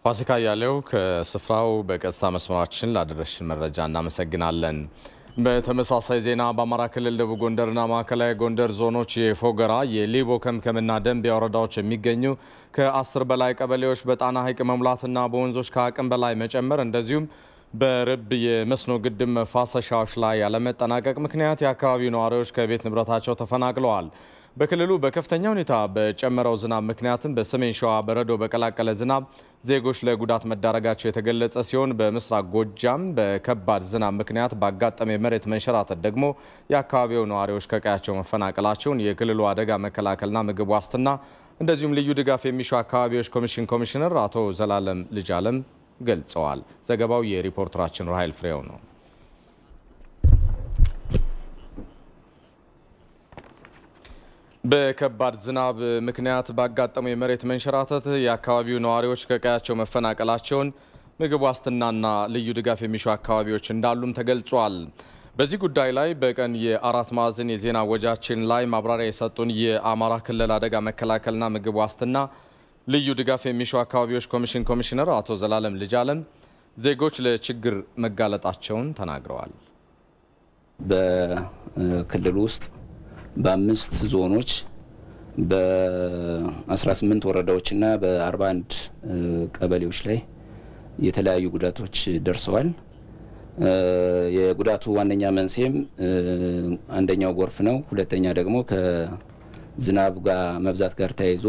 ፋሲካ አያሌው ከስፍራው በቀጥታ መስመራችን ላደረሽን መረጃ እናመሰግናለን። በተመሳሳይ ዜና በአማራ ክልል ደቡብ ጎንደርና ማዕከላዊ ጎንደር ዞኖች የፎገራ የሊቦ ከምከምና ደንቢያ ወረዳዎች የሚገኙ ከ10 በላይ ቀበሌዎች በጣና ሐይቅ መሙላትና በወንዞች ከአቅም በላይ መጨመር እንደዚሁም በርብ የመስኖ ግድብ መፋሰሻዎች ላይ ያለመጠናቀቅ ምክንያት የአካባቢው ነዋሪዎች ከቤት ንብረታቸው ተፈናቅለዋል። በክልሉ በከፍተኛ ሁኔታ በጨመረው ዝናብ ምክንያትም በሰሜን ሸዋ በረዶ በቀላቀለ ዝናብ ዜጎች ለጉዳት መዳረጋቸው የተገለጸ ሲሆን በምስራቅ ጎጃም በከባድ ዝናብ ምክንያት ባጋጠመ የመሬት መንሸራተት ደግሞ የአካባቢው ነዋሪዎች ከቀያቸው መፈናቀላቸውን የክልሉ አደጋ መከላከልና ምግብ ዋስትና እንደዚሁም ልዩ ድጋፍ የሚሹ አካባቢዎች ኮሚሽን ኮሚሽነር አቶ ዘላለም ልጃለም ገልጸዋል። ዘገባው የሪፖርተራችን ራይል ፍሬው ነው። በከባድ ዝናብ ምክንያት ባጋጠመው የመሬት መንሸራተት የአካባቢው ነዋሪዎች ከቀያቸው መፈናቀላቸውን ምግብ ዋስትናና ልዩ ድጋፍ የሚሹ አካባቢዎች እንዳሉም ተገልጿል። በዚህ ጉዳይ ላይ በቀን የአራት ማዕዘን የዜና ወጃችን ላይ ማብራሪያ የሰጡን የአማራ ክልል አደጋ መከላከልና ምግብ ዋስትና ልዩ ድጋፍ የሚሹ አካባቢዎች ኮሚሽን ኮሚሽነር አቶ ዘላለም ልጃለም ዜጎች ለችግር መጋለጣቸውን ተናግረዋል። በክልሉ ውስጥ በ5 ዞኖች በ18 ወረዳዎችና በ41 ቀበሌዎች ላይ የተለያዩ ጉዳቶች ደርሰዋል። የጉዳቱ ዋነኛ መንስኤም አንደኛው ጎርፍ ነው። ሁለተኛ ደግሞ ከዝናብ ጋር መብዛት ጋር ተያይዞ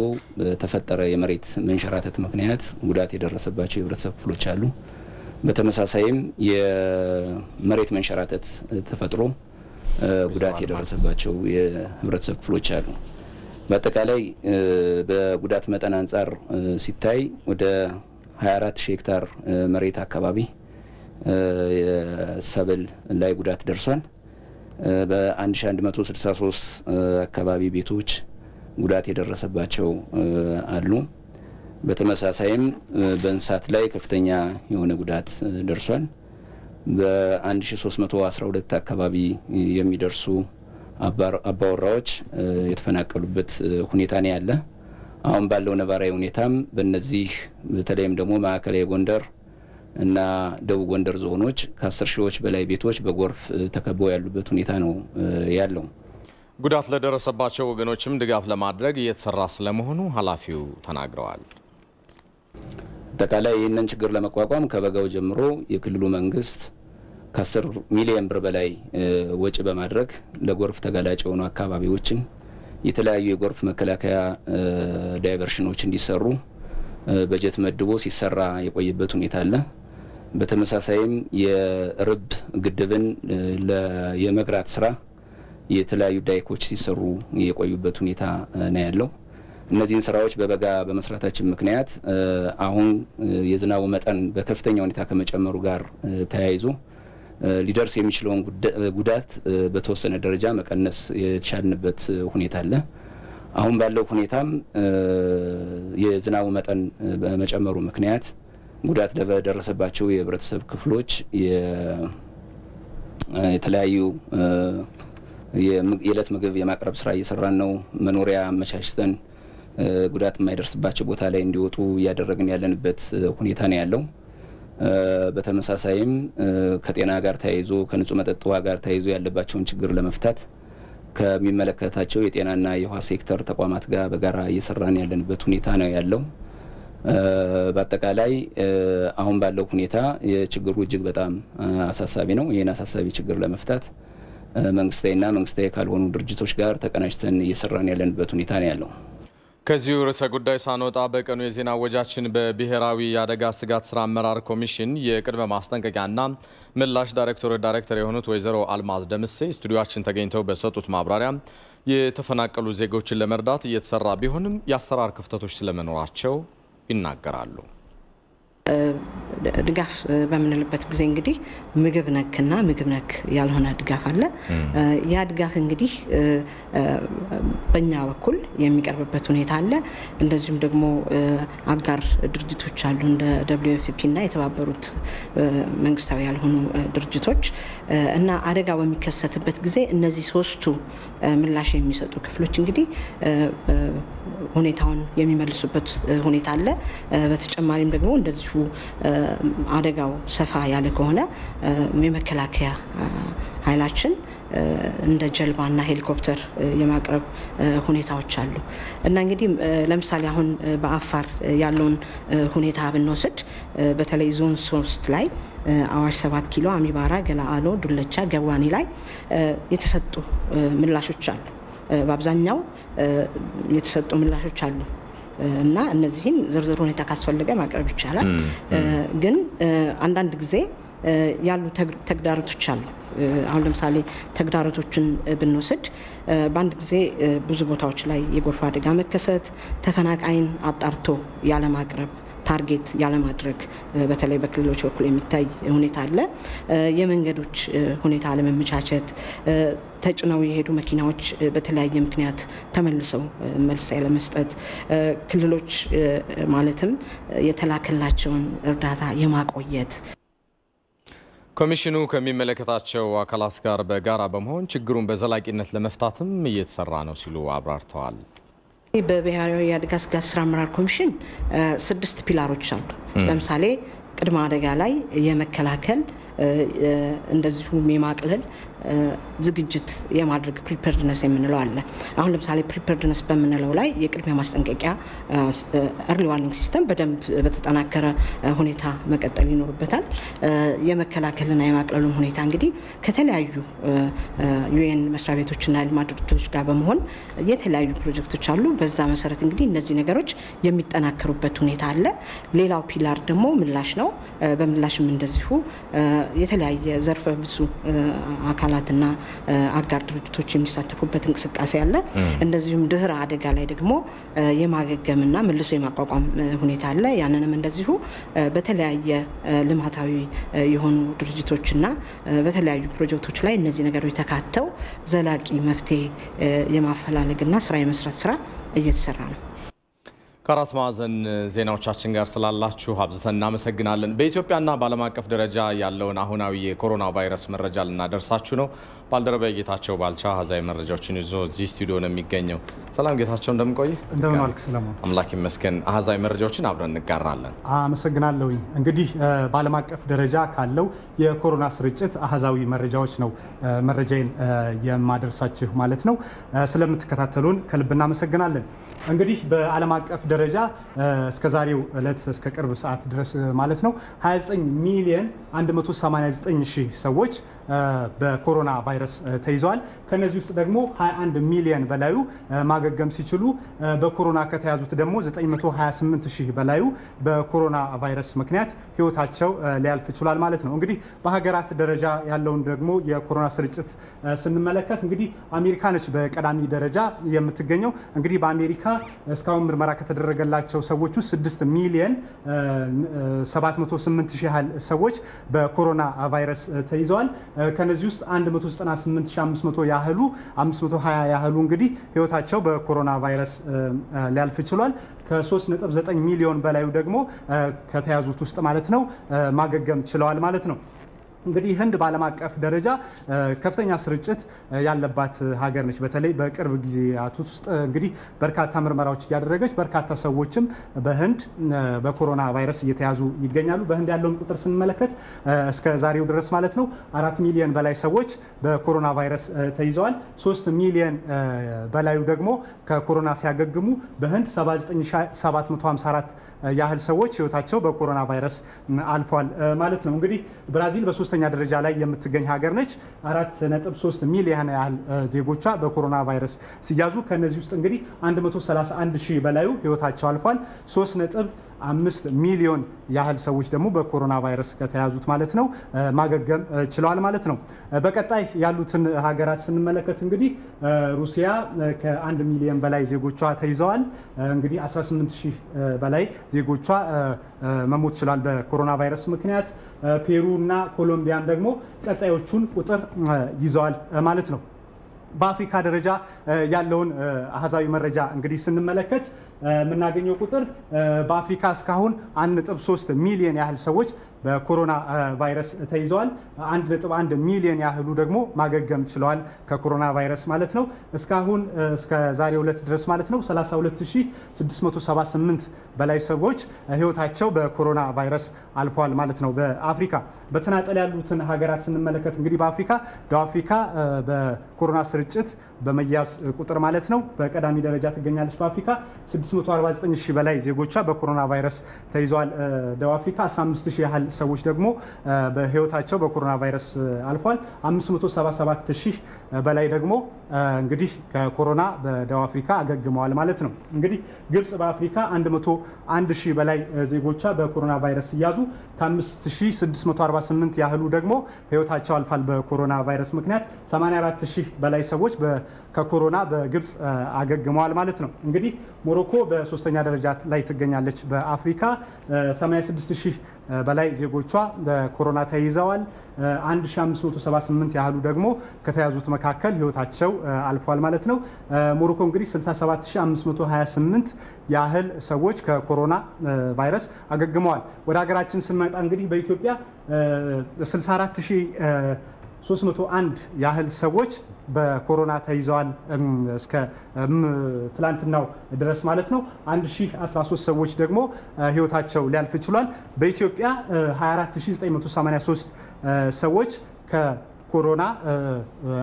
ተፈጠረ የመሬት መንሸራተት ምክንያት ጉዳት የደረሰባቸው የህብረተሰብ ክፍሎች አሉ። በተመሳሳይም የመሬት መንሸራተት ተፈጥሮ ጉዳት የደረሰባቸው የህብረተሰብ ክፍሎች አሉ። በአጠቃላይ በጉዳት መጠን አንፃር ሲታይ ወደ 24000 ሄክታር መሬት አካባቢ የሰብል ላይ ጉዳት ደርሷል። በ1163 አካባቢ ቤቶች ጉዳት የደረሰባቸው አሉ። በተመሳሳይም በእንስሳት ላይ ከፍተኛ የሆነ ጉዳት ደርሷል። በ1312 አካባቢ የሚደርሱ አባወራዎች የተፈናቀሉበት ሁኔታ ነው ያለ። አሁን ባለው ነባራዊ ሁኔታም በእነዚህ በተለይም ደግሞ ማዕከላዊ ጎንደር እና ደቡብ ጎንደር ዞኖች ከ10 ሺዎች በላይ ቤቶች በጎርፍ ተከበው ያሉበት ሁኔታ ነው ያለው። ጉዳት ለደረሰባቸው ወገኖችም ድጋፍ ለማድረግ እየተሰራ ስለመሆኑ ኃላፊው ተናግረዋል። አጠቃላይ ይህንን ችግር ለመቋቋም ከበጋው ጀምሮ የክልሉ መንግስት ከ10 ሚሊዮን ብር በላይ ወጪ በማድረግ ለጎርፍ ተጋላጭ የሆኑ አካባቢዎችን የተለያዩ የጎርፍ መከላከያ ዳይቨርሽኖች እንዲሰሩ በጀት መድቦ ሲሰራ የቆየበት ሁኔታ አለ። በተመሳሳይም የርብ ግድብን የመግራት ስራ የተለያዩ ዳይኮች ሲሰሩ የቆዩበት ሁኔታ ነው ያለው። እነዚህን ስራዎች በበጋ በመስራታችን ምክንያት አሁን የዝናቡ መጠን በከፍተኛ ሁኔታ ከመጨመሩ ጋር ተያይዞ ሊደርስ የሚችለውን ጉዳት በተወሰነ ደረጃ መቀነስ የቻልንበት ሁኔታ አለ። አሁን ባለው ሁኔታም የዝናቡ መጠን በመጨመሩ ምክንያት ጉዳት ለደረሰባቸው የህብረተሰብ ክፍሎች የተለያዩ የዕለት ምግብ የማቅረብ ስራ እየሰራን ነው። መኖሪያ አመቻችተን ጉዳት የማይደርስባቸው ቦታ ላይ እንዲወጡ እያደረግን ያለንበት ሁኔታ ነው ያለው። በተመሳሳይም ከጤና ጋር ተያይዞ ከንጹህ መጠጥ ውሃ ጋር ተያይዞ ያለባቸውን ችግር ለመፍታት ከሚመለከታቸው የጤናና የውሃ ሴክተር ተቋማት ጋር በጋራ እየሰራን ያለንበት ሁኔታ ነው ያለው። በአጠቃላይ አሁን ባለው ሁኔታ የችግሩ እጅግ በጣም አሳሳቢ ነው። ይህን አሳሳቢ ችግር ለመፍታት መንግስታዊና መንግስታዊ ካልሆኑ ድርጅቶች ጋር ተቀናጅተን እየሰራን ያለንበት ሁኔታ ነው ያለው። ከዚሁ ርዕሰ ጉዳይ ሳንወጣ በቀኑ የዜና ወጃችን በብሔራዊ የአደጋ ስጋት ስራ አመራር ኮሚሽን የቅድመ ማስጠንቀቂያና ምላሽ ዳይሬክተር የሆኑት ወይዘሮ አልማዝ ደምሴ ስቱዲዮአችን ተገኝተው በሰጡት ማብራሪያ የተፈናቀሉ ዜጎችን ለመርዳት እየተሰራ ቢሆንም የአሰራር ክፍተቶች ስለመኖራቸው ይናገራሉ። ድጋፍ በምንልበት ጊዜ እንግዲህ ምግብ ነክና ምግብ ነክ ያልሆነ ድጋፍ አለ። ያ ድጋፍ እንግዲህ በእኛ በኩል የሚቀርብበት ሁኔታ አለ። እንደዚሁም ደግሞ አጋር ድርጅቶች አሉ እንደ WFP እና የተባበሩት መንግስታዊ ያልሆኑ ድርጅቶች እና አደጋ በሚከሰትበት ጊዜ እነዚህ ሶስቱ ምላሽ የሚሰጡ ክፍሎች እንግዲህ ሁኔታውን የሚመልሱበት ሁኔታ አለ። በተጨማሪም ደግሞ እንደዚሁ አደጋው ሰፋ ያለ ከሆነ የመከላከያ ኃይላችን እንደ ጀልባና ሄሊኮፕተር የማቅረብ ሁኔታዎች አሉ እና እንግዲህ ለምሳሌ አሁን በአፋር ያለውን ሁኔታ ብንወስድ በተለይ ዞን 3 ላይ አዋሽ 7 ኪሎ አሚባራ ገላአሎ ዱለቻ ገዋኒ ላይ የተሰጡ ምላሾች አሉ በአብዛኛው የተሰጡ ምላሾች አሉ እና እነዚህን ዝርዝር ሁኔታ ካስፈለገ ማቅረብ ይቻላል ግን አንዳንድ ጊዜ ያሉ ተግዳሮቶች አሉ አሁን ለምሳሌ ተግዳሮቶችን ብንወስድ በአንድ ጊዜ ብዙ ቦታዎች ላይ የጎርፍ አደጋ መከሰት ተፈናቃይን አጣርቶ ያለ ማቅረብ ታርጌት ያለ ማድረግ በተለይ በክልሎች በኩል የሚታይ ሁኔታ አለ የመንገዶች ሁኔታ አለመመቻቸት ተጭነው የሄዱ መኪናዎች በተለያየ ምክንያት ተመልሰው መልስ ያለመስጠት ክልሎች ማለትም የተላከላቸውን እርዳታ የማቆየት ኮሚሽኑ ከሚመለከታቸው አካላት ጋር በጋራ በመሆን ችግሩን በዘላቂነት ለመፍታትም እየተሰራ ነው ሲሉ አብራርተዋል በብሔራዊ የአደጋ ስጋት ስራ አመራር ኮሚሽን 6 ፒላሮች አሉ ለምሳሌ ቅድመ አደጋ ላይ የመከላከል እንደዚሁም የማቅለል ዝግጅት የማድረግ ፕሪፔርድነስ የምንለው አለ አሁን ለምሳሌ ፕሪፔርድነስ በመነለው ላይ የቅድሚያ ማስጠንቀቂያ early warning ሲስተም በደንብ በተጠናከረ ሁኔታ መቀጠል ይኖርበታል የመከላከልና የማቅለሉን ሁኔታ እንግዲህ ከተለያዩ ዩኤን መስሪያ ቤቶችና ልማት ድርጅቶች ጋር በመሆን የተለያዩ ፕሮጀክቶች አሉ በዛ መሰረት እንግዲህ እነዚህ ነገሮች የሚጠናከሩበት ሁኔታ አለ ሌላው ፒላር ደግሞ ምላሽ ነው በምላሽም እንደዚሁ የተለያየ ዘርፈ ብዙ አካላትና አጋር ድርጅቶች የሚሳተፉበት እንቅስቃሴ አለ እንደዚሁም ድህረ አደጋ ላይ ደግሞ የማገገምና መልሶ የማቋቋም ሁኔታ አለ ያንንም እንደዚሁ በተለያየ ልማታዊ የሆኑ ድርጅቶችና በተለያዩ ፕሮጀክቶች ላይ እነዚህ ነገሮች ተካተው ዘላቂ መፍትሄ የማፈላለግና ስራ የመስራት ስራ እየተሰራ ነው ከራስ ማዕዘን ዜናዎቻችን ጋር ስላላችሁ አብዝተን እናመሰግናለን በኢትዮጵያና በዓለም አቀፍ ደረጃ ያለውን አሁናዊ የኮሮና ቫይረስ መረጃ ልናደርሳችሁ ነው ባልደረባዬ ጌታቸው ባልቻ ሀዛይ መረጃዎችን ይዞ እዚህ ስቱዲዮ ነው የሚገኘው ሰላም ጌታቸው እንደምቆይ እንደምን አልክ ሰለሞን አምላክ ይመስገን ሀዛይ መረጃዎችን አብረን እንጋራለን አመሰግናለሁ እንግዲህ በዓለም አቀፍ ደረጃ ካለው የኮሮና ስርጭት አሃዛዊ መረጃዎች ነው መረጃን የማደርሳችሁ ማለት ነው ስለምትከታተሉን ከልብ እናመሰግናለን እንግዲህ በዓለም አቀፍ ደረጃ እስከ ዛሬው እለት እስከ ቅርብ ሰዓት ድረስ ማለት ነው 29 ሚሊዮን 189 ሺህ ሰዎች በኮሮና ቫይረስ ተይዘዋል ከነዚህ ውስጥ ደግሞ 21 ሚሊዮን በላዩ ማገገም ሲችሉ በኮሮና ከተያዙት ደግሞ 928 ሺህ በላዩ በኮሮና ቫይረስ ምክንያት ህይወታቸው ሊያልፍ ይችላል ማለት ነው እንግዲህ በሀገራት ደረጃ ያለውን ደግሞ የኮሮና ስርጭት ስንመለከት እንግዲህ አሜሪካ ነች በቀዳሚ ደረጃ የምትገኘው እንግዲህ በአሜሪካ እስካሁን ምርመራ ከተደረገላቸው ሰዎች ውስጥ 6 ሚሊዮን 708 ሺህ ሰዎች በኮሮና ቫይረስ ተይዘዋል ከነዚህ ውስጥ 198500 ያህሉ 520 ያህሉ እንግዲህ ህይወታቸው በኮሮና ቫይረስ ሊያልፍ ይችላል ከ3.9 ሚሊዮን በላዩ ደግሞ ከተያዙት ውስጥ ማለት ነው ማገገም ችለዋል ማለት ነው እንግዲህ ህንድ በዓለም አቀፍ ደረጃ ከፍተኛ ስርጭት ያለባት ሀገር ነች በተለይ በቅርብ ጊዜያት ውስጥ እንግዲህ በርካታ ምርመራዎች ያደረገች በርካታ ሰዎችም በህንድ በኮሮና ቫይረስ እየተያዙ ይገኛሉ በህንድ ያለውን ቁጥር ስንመለከት እስከ ዛሬው ድረስ ማለት ነው 4 ሚሊዮን በላይ ሰዎች በኮሮና ቫይረስ ተይዘዋል 3 ሚሊዮን በላዩ ደግሞ ከኮሮና ሲያገግሙ በህንድ 79754 ያህል ሰዎች ህይወታቸው በኮሮና ቫይረስ አልፏል ማለት ነው እንግዲህ ብራዚል በሶስተኛ ደረጃ ላይ የምትገኝ ሀገር ነች 4.3 ሚሊዮን ያህል ዜጎቿ በኮሮና ቫይረስ ሲያዙ ከነዚህ ውስጥ እንግዲህ 131 ሺህ በላዩ ህይወታቸው አልፏል 3.5 ሚሊዮን ያህል ሰዎች ደግሞ በኮሮና ቫይረስ ከተያዙት ማለት ነው ማገገም ችለዋል ማለት ነው በቀጣይ ያሉትን ሀገራት ስንመለከት እንግዲህ ሩሲያ ከ1 ሚሊዮን በላይ ዜጎቿ ተይዘዋል እንግዲህ 18 ሺህ በላይ ዜጎቿ መሞት ይችላል በኮሮና ቫይረስ ምክንያት ፔሩ እና ኮሎምቢያም ደግሞ ቀጣዮቹን ቁጥር ይዘዋል ማለት ነው በአፍሪካ ደረጃ ያለውን አሃዛዊ መረጃ እንግዲህ ስንመለከት የምናገኘው ቁጥር በአፍሪካ እስካሁን 1.3 ሚሊዮን ያህል ሰዎች በኮሮና ቫይረስ ተይዘዋል። 1.1 ሚሊዮን ያህሉ ደግሞ ማገገም ችለዋል ከኮሮና ቫይረስ ማለት ነው። እስካሁን እስከ ዛሬው ዕለት ድረስ ማለት ነው 32678 በላይ ሰዎች ህይወታቸው በኮሮና ቫይረስ አልፏል ማለት ነው። በአፍሪካ በተናጠል ያሉትን ሀገራት ስንመለከት እንግዲህ በአፍሪካ ደቡብ አፍሪካ በኮሮና ስርጭት በመያዝ ቁጥር ማለት ነው በቀዳሚ ደረጃ ትገኛለች። በአፍሪካ 649000 በላይ ዜጎቿ በኮሮና ቫይረስ ተይዘዋል። ደቡብ አፍሪካ 15000 ያህል ሰዎች ደግሞ በህይወታቸው በኮሮና ቫይረስ አልፏል። 577000 በላይ ደግሞ እንግዲህ ከኮሮና በደቡብ አፍሪካ አገግመዋል ማለት ነው። እንግዲህ ግብጽ በአፍሪካ 101000 በላይ ዜጎቿ በኮሮና ቫይረስ ሲያዙ ከ5648 ያህሉ ደግሞ ህይወታቸው አልፏል በኮሮና ቫይረስ ምክንያት። 84000 በላይ ሰዎች ከኮሮና በግብጽ አገግመዋል ማለት ነው። እንግዲህ ሞሮኮ በሶስተኛ ደረጃ ላይ ትገኛለች። በአፍሪካ 86000 በላይ ዜጎቿ በኮሮና ተይዘዋል። 1578 ያህሉ ደግሞ ከተያዙት መካከል ህይወታቸው አልፏል ማለት ነው። ሞሮኮ እንግዲህ 67528 ያህል ሰዎች ከኮሮና ቫይረስ አገግመዋል። ወደ ሀገራችን ስንመጣ እንግዲህ በኢትዮጵያ 64301 ያህል ሰዎች በኮሮና ተይዘዋል እስከ ትላንትናው ድረስ ማለት ነው። 1013 ሰዎች ደግሞ ህይወታቸው ሊያልፍ ችሏል። በኢትዮጵያ 24983 ሰዎች ከኮሮና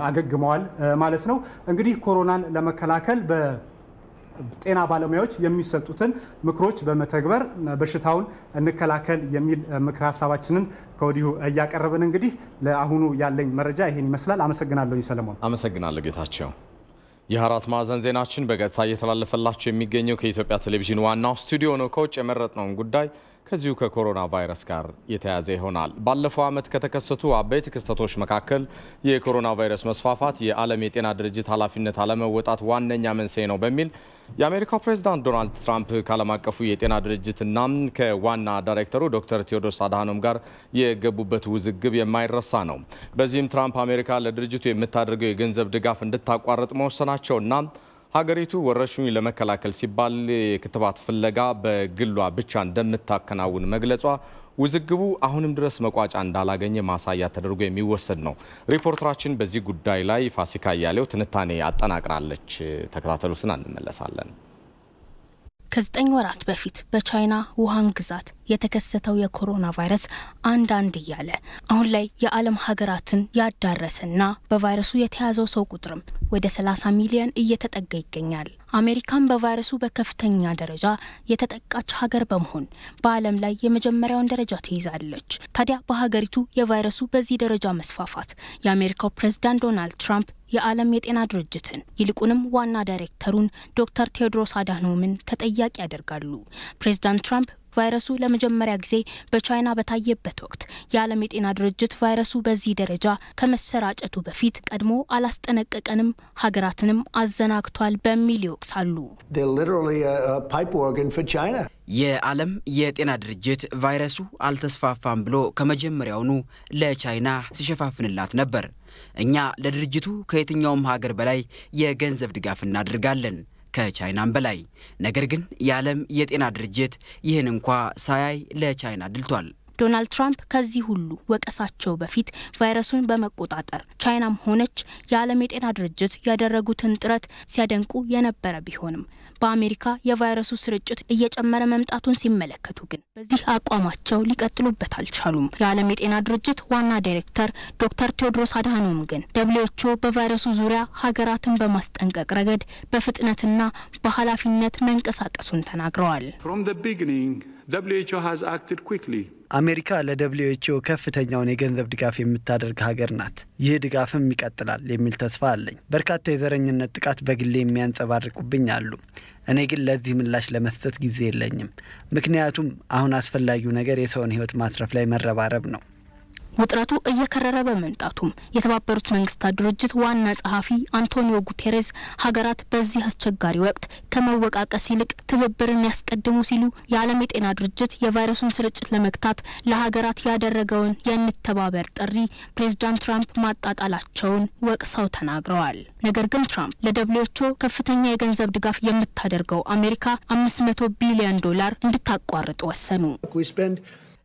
አገግመዋል ማለት ነው። እንግዲህ ኮሮናን ለመከላከል ጤና ባለሙያዎች የሚሰጡትን ምክሮች በመተግበር በሽታውን እንከላከል የሚል ምክር ሀሳባችንን ከወዲሁ እያቀረብን እንግዲህ ለአሁኑ ያለኝ መረጃ ይሄን ይመስላል። አመሰግናለሁ ሰለሞን። አመሰግናለሁ ጌታቸው። የአራት ማዕዘን ዜናችን በቀጥታ እየተላለፈላችሁ የሚገኘው ከኢትዮጵያ ቴሌቪዥን ዋናው ስቱዲዮ ነው። ከውጭ የመረጥነውን ጉዳይ ከዚሁ ከኮሮና ቫይረስ ጋር የተያዘ ይሆናል። ባለፈው ዓመት ከተከሰቱ አበይት ክስተቶች መካከል የኮሮና ቫይረስ መስፋፋት የዓለም የጤና ድርጅት ኃላፊነት አለመወጣት ዋነኛ መንስኤ ነው በሚል የአሜሪካው ፕሬዝዳንት ዶናልድ ትራምፕ ከዓለም አቀፉ የጤና ድርጅትና ከዋና ዳይሬክተሩ ዶክተር ቴዎድሮስ አድሃኖም ጋር የገቡበት ውዝግብ የማይረሳ ነው። በዚህም ትራምፕ አሜሪካ ለድርጅቱ የምታደርገው የገንዘብ ድጋፍ እንድታቋርጥ መወሰናቸውና ሀገሪቱ ወረርሽኙን ለመከላከል ሲባል የክትባት ፍለጋ በግሏ ብቻ እንደምታከናውን መግለጿ ውዝግቡ አሁንም ድረስ መቋጫ እንዳላገኘ ማሳያ ተደርጎ የሚወሰድ ነው። ሪፖርተራችን በዚህ ጉዳይ ላይ ፋሲካ ያለው ትንታኔ አጠናቅራለች። ተከታተሉትና እንመለሳለን። ከ9 ወራት በፊት በቻይና ውሃን ግዛት የተከሰተው የኮሮና ቫይረስ አንዳንድ እያለ አሁን ላይ የዓለም ሀገራትን ያዳረሰና በቫይረሱ የተያዘው ሰው ቁጥርም ወደ 30 ሚሊዮን እየተጠጋ ይገኛል። አሜሪካን በቫይረሱ በከፍተኛ ደረጃ የተጠቃች ሀገር በመሆን በዓለም ላይ የመጀመሪያውን ደረጃ ትይዛለች። ታዲያ በሀገሪቱ የቫይረሱ በዚህ ደረጃ መስፋፋት የአሜሪካው ፕሬዝዳንት ዶናልድ ትራምፕ የዓለም የጤና ድርጅትን ይልቁንም ዋና ዳይሬክተሩን ዶክተር ቴዎድሮስ አድሃኖምን ተጠያቂ ያደርጋሉ። ፕሬዝዳንት ትራምፕ ቫይረሱ ለመጀመሪያ ጊዜ በቻይና በታየበት ወቅት የዓለም የጤና ድርጅት ቫይረሱ በዚህ ደረጃ ከመሰራጨቱ በፊት ቀድሞ አላስጠነቀቀንም፣ ሀገራትንም አዘናግቷል በሚል ይወቅሳሉ። የዓለም የጤና ድርጅት ቫይረሱ አልተስፋፋም ብሎ ከመጀመሪያውኑ ለቻይና ሲሸፋፍንላት ነበር። እኛ ለድርጅቱ ከየትኛውም ሀገር በላይ የገንዘብ ድጋፍ እናደርጋለን ከቻይናም በላይ። ነገር ግን የዓለም የጤና ድርጅት ይህን እንኳ ሳያይ ለቻይና ድልቷል። ዶናልድ ትራምፕ ከዚህ ሁሉ ወቀሳቸው በፊት ቫይረሱን በመቆጣጠር ቻይናም ሆነች የዓለም የጤና ድርጅት ያደረጉትን ጥረት ሲያደንቁ የነበረ ቢሆንም በአሜሪካ የቫይረሱ ስርጭት እየጨመረ መምጣቱን ሲመለከቱ ግን በዚህ አቋማቸው ሊቀጥሉበት አልቻሉም። የዓለም የጤና ድርጅት ዋና ዳይሬክተር ዶክተር ቴዎድሮስ አድሃኖም ግን WHO በቫይረሱ ዙሪያ ሀገራትን በማስጠንቀቅ ረገድ በፍጥነትና በኃላፊነት መንቀሳቀሱን ተናግረዋል። WHO has acted quickly. አሜሪካ ለWHO ከፍተኛውን የገንዘብ ድጋፍ የምታደርግ ሀገር ናት። ይህ ድጋፍም ይቀጥላል የሚል ተስፋ አለኝ። በርካታ የዘረኝነት ጥቃት በግሌ የሚያንጸባርቁብኝ አሉ። እኔ ግን ለዚህ ምላሽ ለመስጠት ጊዜ የለኝም። ምክንያቱም አሁን አስፈላጊው ነገር የሰውን ሕይወት ማስረፍ ላይ መረባረብ ነው። ውጥረቱ እየከረረ በመምጣቱም የተባበሩት መንግስታት ድርጅት ዋና ጸሐፊ አንቶኒዮ ጉቴሬስ ሀገራት በዚህ አስቸጋሪ ወቅት ከመወቃቀስ ይልቅ ትብብርን ያስቀድሙ ሲሉ የዓለም የጤና ድርጅት የቫይረሱን ስርጭት ለመግታት ለሀገራት ያደረገውን የንተባበር ጥሪ ፕሬዝዳንት ትራምፕ ማጣጣላቸውን ወቅሰው ተናግረዋል። ነገር ግን ትራምፕ ለWHO ከፍተኛ የገንዘብ ድጋፍ የምታደርገው አሜሪካ $500 ቢሊዮን እንድታቋርጥ ወሰኑ።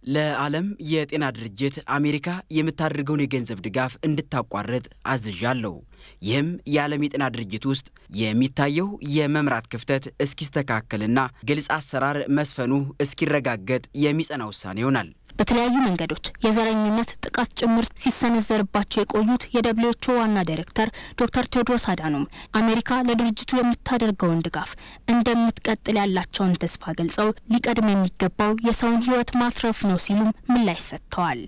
ለዓለም የጤና ድርጅት አሜሪካ የምታደርገውን የገንዘብ ድጋፍ እንድታቋርጥ አዝዣለሁ። ይህም የዓለም የጤና ድርጅት ውስጥ የሚታየው የመምራት ክፍተት እስኪስተካከልና ግልጽ አሰራር መስፈኑ እስኪረጋገጥ የሚጸና ውሳኔ ይሆናል። በተለያዩ መንገዶች የዘረኝነት ጥቃት ጭምር ሲሰነዘርባቸው የቆዩት የደብሊውኤችኦ ዋና ዳይሬክተር ዶክተር ቴዎድሮስ አዳኖም አሜሪካ ለድርጅቱ የምታደርገውን ድጋፍ እንደምትቀጥል ያላቸውን ተስፋ ገልጸው ሊቀድም የሚገባው የሰውን ሕይወት ማትረፍ ነው ሲሉም ምላሽ ሰጥተዋል።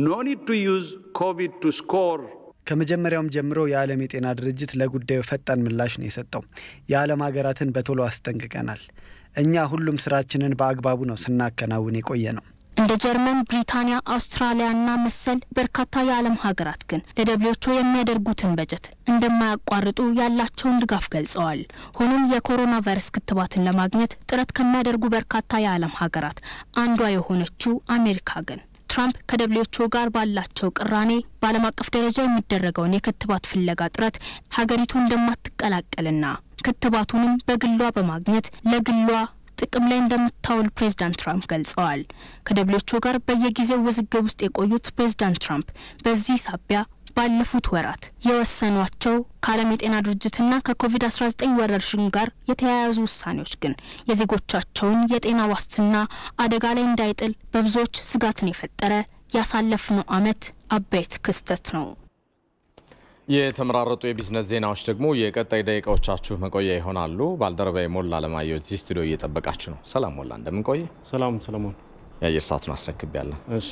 No need to use COVID to score. ከመጀመሪያውም ጀምሮ የዓለም የጤና ድርጅት ለጉዳዩ ፈጣን ምላሽ ነው የሰጠው። የዓለም ሀገራትን በቶሎ አስጠንቅቀናል። እኛ ሁሉም ስራችንን በአግባቡ ነው ስናከናውን የቆየ ነው። እንደ ጀርመን፣ ብሪታንያ፣ አውስትራሊያና መሰል በርካታ የዓለም ሀገራት ግን ለደብሊውኤችኦ የሚያደርጉትን በጀት እንደማያቋርጡ ያላቸውን ድጋፍ ገልጸዋል። ሆኖም የኮሮና ቫይረስ ክትባትን ለማግኘት ጥረት ከሚያደርጉ በርካታ የዓለም ሀገራት አንዷ የሆነችው አሜሪካ ግን ትራምፕ ከደብሊውኤችኦ ጋር ባላቸው ቅራኔ በዓለም አቀፍ ደረጃ የሚደረገውን የክትባት ፍለጋ ጥረት ሀገሪቱ እንደማትቀላቀልና ክትባቱንም በግሏ በማግኘት ለግሏ ጥቅም ላይ እንደምታውል ፕሬዝዳንት ትራምፕ ገልጸዋል። ከደብሊውኤችኦ ጋር በየጊዜው ውዝግብ ውስጥ የቆዩት ፕሬዝዳንት ትራምፕ በዚህ ሳቢያ ባለፉት ወራት የወሰኗቸው ከዓለም የጤና ድርጅትና ከኮቪድ-19 ወረርሽኝ ጋር የተያያዙ ውሳኔዎች ግን የዜጎቻቸውን የጤና ዋስትና አደጋ ላይ እንዳይጥል በብዙዎች ስጋትን የፈጠረ ያሳለፍነው ዓመት አበይት ክስተት ነው። የተመራረጡ የቢዝነስ ዜናዎች ደግሞ የቀጣይ ደቂቃዎቻችሁ መቆያ ይሆናሉ። ባልደረባዬ ሞላ ለማየው እዚህ ስቱዲዮ እየጠበቃችሁ ነው። ሰላም ሞላ፣ እንደምን ቆየ? ሰላም ሰለሞን። የአየር ሰዓቱን አስረክብ ያለ። እሺ